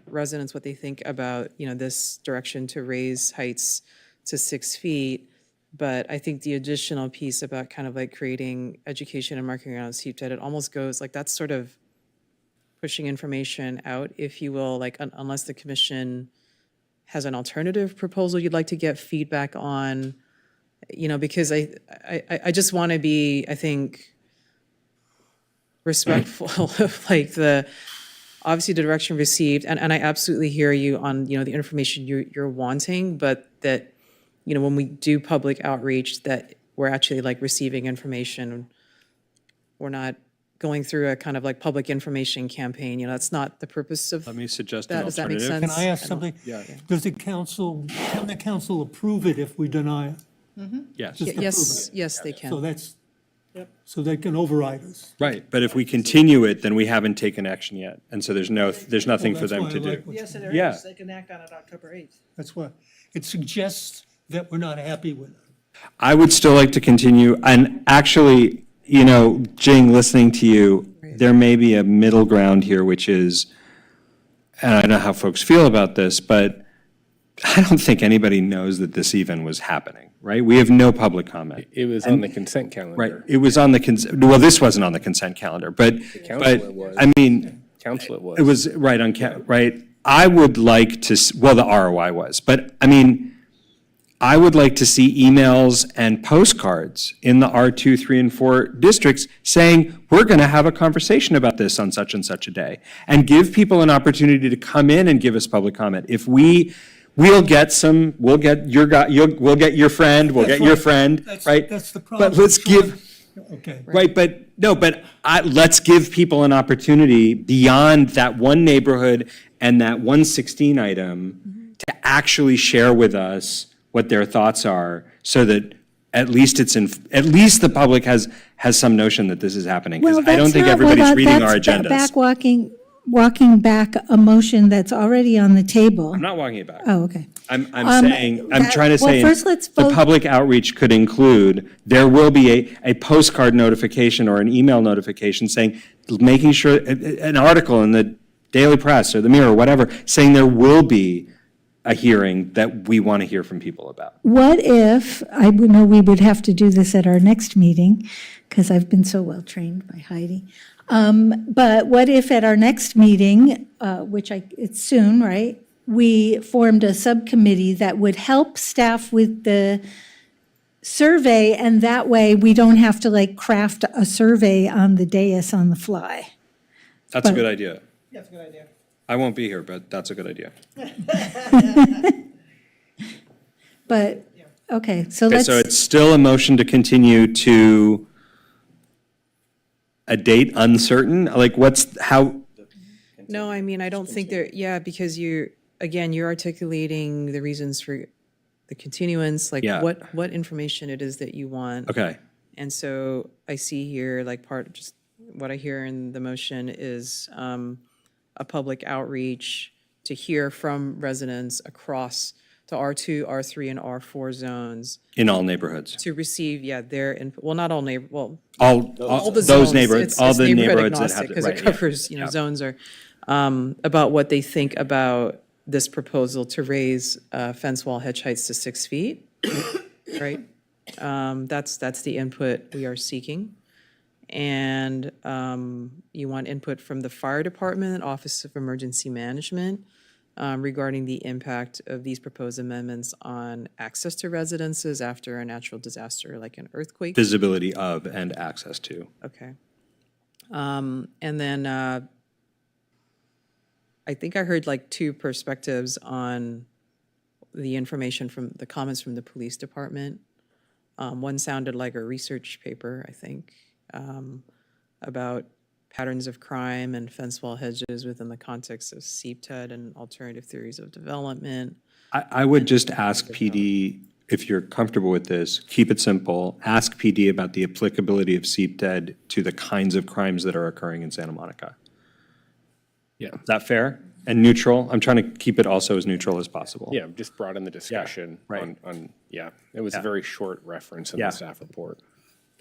residents what they think about, this direction to raise heights to 6 feet. But I think the additional piece about kind of like creating education and marketing around SEPTED, it almost goes like that's sort of pushing information out, if you will, like unless the commission has an alternative proposal you'd like to get feedback on, because I just want to be, I think, respectful of like obviously the direction received, and I absolutely hear you on, the information you're wanting, but that, when we do public outreach, that we're actually like receiving information. We're not going through a kind of like public information campaign, that's not the purpose of Let me suggest that. an Does that make alternative. sense? Can I ask don't- something? Does can the council approve it if we deny it? Yes. Just approve Yes, it? yes, they So can. so they can override us. Right, but if we continue it, then we haven't taken action yet, and so there's nothing for That's them why I to do. like what- Yes, there Yeah. is. They can act on it October 8th. That's why, it suggests that we're not happy with it. I would still like to continue, and actually, Jing, listening to you, there may be a middle ground here, which is, and I don't know how folks feel about this, but I don't think anybody knows that this even was happening, right? We have no public comment. It was on the consent calendar. Right, it was on the well, this wasn't on the consent calendar, but, council it was. I mean, Council it was. it was right on, right? I would like to, well, the ROI was, but I mean, I would like to see emails and postcards in the R2, 3, and 4 districts saying, we're going to have a conversation about this on such and such a day, and give people an opportunity to come in and give us public comment. If we'll get your guy, we'll get your friend, we'll get your friend, right? That's the problem. But let's give, Okay. right, let's give people an opportunity beyond that one neighborhood and that 116 item to actually share with us what their thoughts are, so that at least the public has some notion that this is happening. Because I don't think everybody's reading our agendas. Walking back a motion that's already on the table. I'm not walking it back. Oh, okay. I'm trying to well, say, first let's the vote- public outreach could include, there will be a postcard notification or an email notification saying, making sure, an article in the Daily Press or the Mirror, or whatever, saying there will be a hearing that we want to hear from people about. What if, I would know we would have to do this at our next meeting, because I've been so well trained by Heidi. But what if at our next meeting, it's soon, right? We formed a subcommittee that would help staff with the survey, and that way we don't have to like craft a survey on the dais on the fly. That's a good idea. That's a good idea. I won't be here, but that's a good idea. But, okay, so Okay, let's. so it's still a motion to continue to a date uncertain? Like, how? No, I mean, I don't think because you're articulating the reasons for the continuance, like Yeah. what information it is that you want. Okay, And so I see here, like just what I hear in the motion is a public outreach to hear from residents across the R2, R3, and R4 zones in all neighborhoods. to receive, their input. Well, not all All all the those zones. neighborhoods, It's all the neighborhood neighborhoods that agnostic, have, because it right, yeah. covers, Yeah. zones are, about what they think about this proposal to raise fence wall hedge heights to 6 feet, right? That's the input we are seeking. And you want input from the fire department, Office of Emergency Management, regarding the impact of these proposed amendments on access to residences after a natural disaster like an earthquake. Visibility of and access to. Okay. And then I think I heard like two perspectives on the information from the comments from the police department. One sounded like a research paper, I think, about patterns of crime and fence wall hedges within the context of CPTED and alternative theories of development. I would just ask PD, if you're comfortable with this, keep it simple. Ask PD about the applicability of CPTED to the kinds of crimes that are occurring in Santa Monica. Yeah. Is that fair and neutral? I'm trying to keep it also as neutral as possible. Yeah, just broaden the discussion right. on, it was a very short reference in Yeah. the staff report.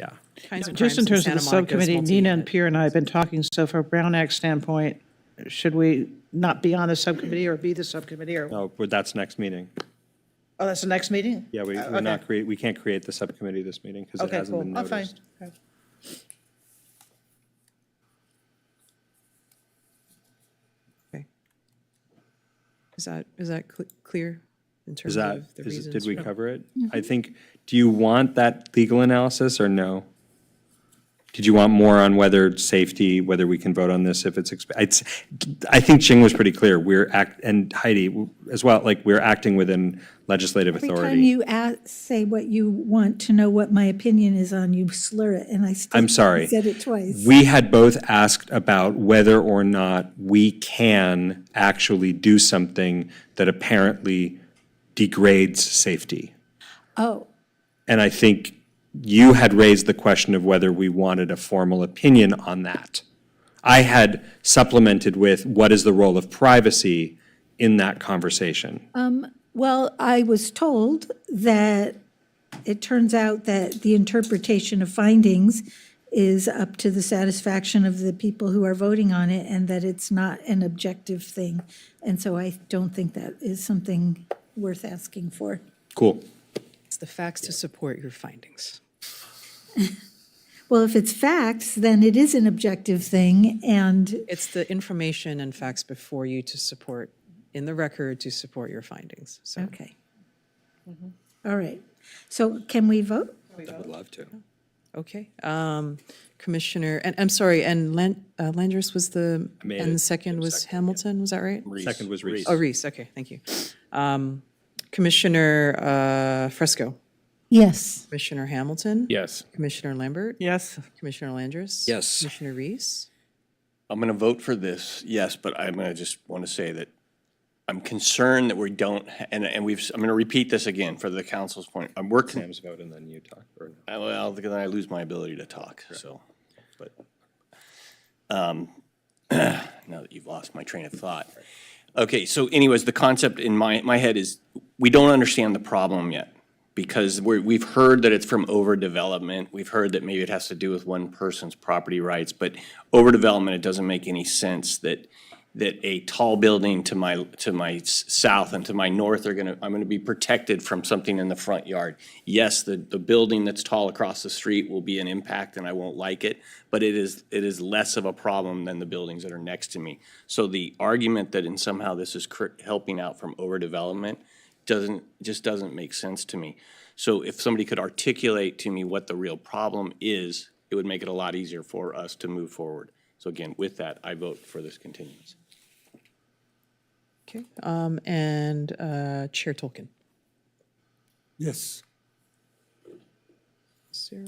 Yeah. Kinds of Just in crimes terms of the Santa Monica is subcommittee, Nina and multi-unit. Pierre and I have been talking, so from a Brown Act standpoint, should we not be on the subcommittee or be the subcommittee or, No, but that's next meeting. oh, that's the next meeting? Yeah, we can't create the subcommittee this meeting because it Okay, hasn't cool. been I'm fine. noticed. Okay. Is that clear in terms Is that, of the did reasons? we for- cover it? I think, do you want that legal analysis or no? Did you want more on whether safety, whether we can vote on this if I think Ching was pretty clear. And Heidi as well, like, we're acting within legislative Every time authority. you say what you want to know what my opinion is on, you slur it, and I still I'm sorry. said it twice. We had both asked about whether or not we can actually do something that apparently degrades safety. Oh, And I think you had raised the question of whether we wanted a formal opinion on that. I had supplemented with what is the role of privacy in that conversation. well, I was told that it turns out that the interpretation of findings is up to the satisfaction of the people who are voting on it, and that it's not an objective thing. And so I don't think that is something worth asking for. Cool. It's the facts to support your findings. Well, if it's facts, then it is an objective thing, and, It's the information and facts before you to support, in the record, to support your findings, so. okay. All right. So can we vote? I would love to. Okay, Commissioner, and I'm sorry, and Landris was the, made and the it. second was Hamilton, was that right? Second was Reese. Oh, Reese, okay, thank you. Commissioner Fresco, Yes. Commissioner Hamilton? Yes. Commissioner Lambert? Yes. Commissioner Landris? Yes. Commissioner Reese? I'm going to vote for this, yes, but I'm going to just want to say that I'm concerned that we don't, and I'm going to repeat this again for the council's point. We're Sam's vote and then you talk. Or no? well, because then I lose my ability to talk, so, but, now that you've lost my train of thought. Okay, so anyways, the concept in my head is, we don't understand the problem yet, because we've heard that it's from overdevelopment, we've heard that maybe it has to do with one person's property rights, but overdevelopment, it doesn't make any sense that a tall building to my south and to my north I'm gonna be protected from something in the front yard. Yes, the building that's tall across the street will be an impact and I won't like it, but it is less of a problem than the buildings that are next to me. So the argument that in somehow this is helping out from overdevelopment doesn't make sense to me. So if somebody could articulate to me what the real problem is, it would make it a lot easier for us to move forward. So again, with that, I vote for this continuance. Okay, and Chair Tolkien? Yes. Sarah?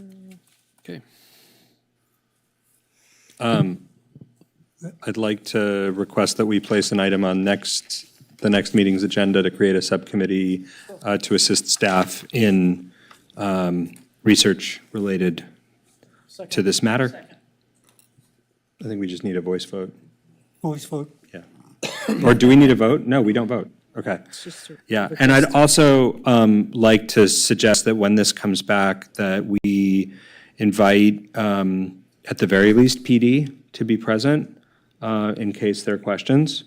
Okay. I'd like to request that we place an item on the next meeting's agenda to create a subcommittee to assist staff in research related to this matter. I think we just need a voice vote. Voice vote. Yeah. Or do we need a vote? No, we don't vote. Okay. Yeah, and I'd also like to suggest that when this comes back, that we invite, at the very least, PD to be present in case there are questions.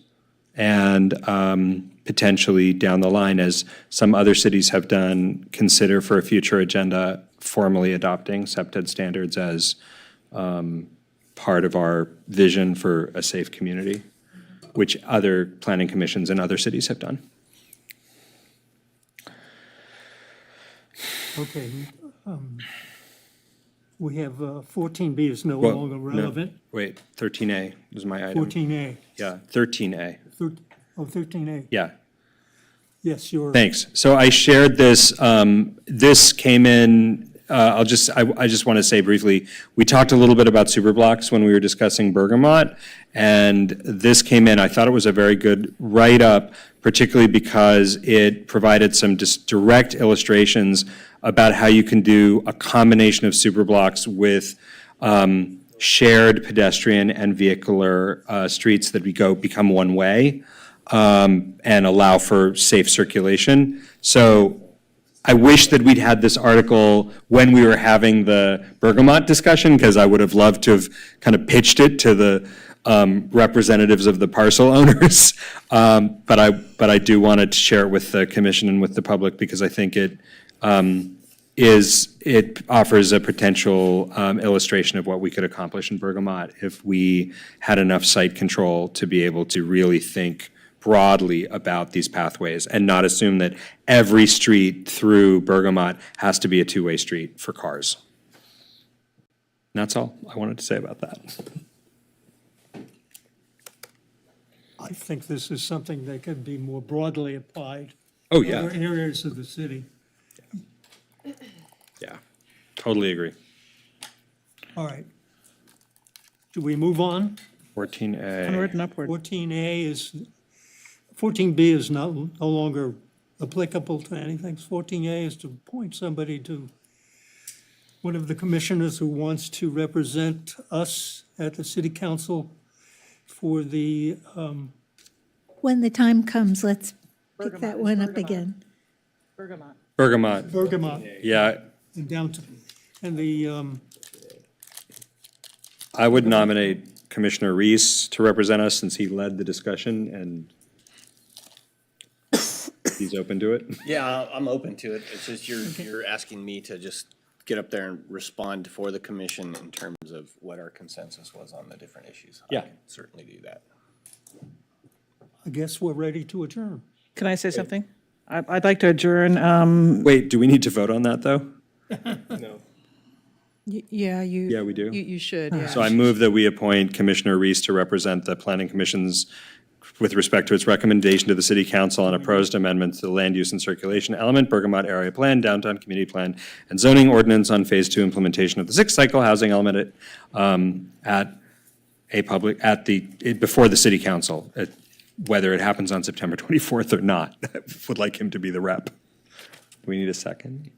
And potentially down the line, as some other cities have done, consider for a future agenda formally adopting SEPTED standards as part of our vision for a safe community, which other planning commissions in other cities have done. Okay. We have 14B is no Well, longer no, relevant. Wait, 13A is my item. 14A, Yeah, 13A. 13A. Yeah, Yes, you're. thanks. So I shared this, this came in, I just want to say briefly, we talked a little bit about superblocks when we were discussing Bergamot, and this came in, I thought it was a very good write-up, particularly because it provided some just direct illustrations about how you can do a combination of superblocks with shared pedestrian and vehicular streets that become one-way and allow for safe circulation. So I wish that we'd had this article when we were having the Bergamot discussion, because I would have loved to have kind of pitched it to the representatives of the parcel owners. But I do want to share it with the commission and with the public, because I think it offers a potential illustration of what we could accomplish in Bergamot if we had enough site control to be able to really think broadly about these pathways and not assume that every street through Bergamot has to be a two-way street for cars. that's all I wanted to say about that. I think this is something that could be more broadly applied. Oh, to other areas of the city. Yeah, totally agree. All right. Do we move on? 14A. Onward and upward. 14A is, 14B is no longer applicable to anything. 14A is to appoint somebody to one of the commissioners who wants to represent us at the city council for the, When the time comes, let's pick that one up again. Bergamot. Bergamot, Bergamot yeah, and down to, and the, I would nominate Commissioner Reese to represent us since he led the discussion and he's open to it. Yeah, I'm open to it. It's just you're asking me to just get up there and respond for the commission in terms of what our consensus was on the different issues. Yeah. I can certainly do that. I guess we're ready to adjourn. Can I say something? I'd like to adjourn. Wait, do we need to vote on that, though? Yeah, you. Yeah, we do. You should, yeah. So I move that we appoint Commissioner Reese to represent the Planning Commission's with respect to its recommendation to the City Council on a proposed amendment to the land use and circulation element, Bergamot Area Plan, Downtown Community Plan, and zoning ordinance on Phase 2 implementation of the sixth cycle housing element at a public, before the City Council, whether it happens on September 24th or not. I would like him to be the rep. Do we need a second?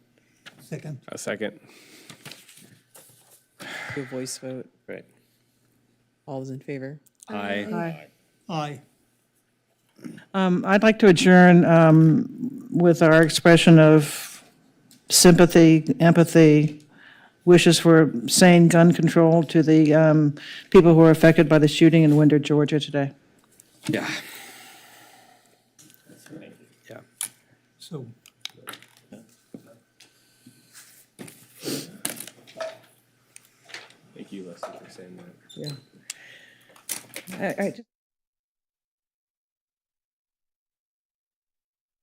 Second. A second. Do a voice vote. Right. All those in favor? Aye. Aye. I'd like to adjourn with our expression of sympathy, empathy, wishes for sane gun control to the people who are affected by the shooting in Wyndham, Georgia today. Yeah. Yeah. So Thank you, Leslie, for saying that. Yeah. All right.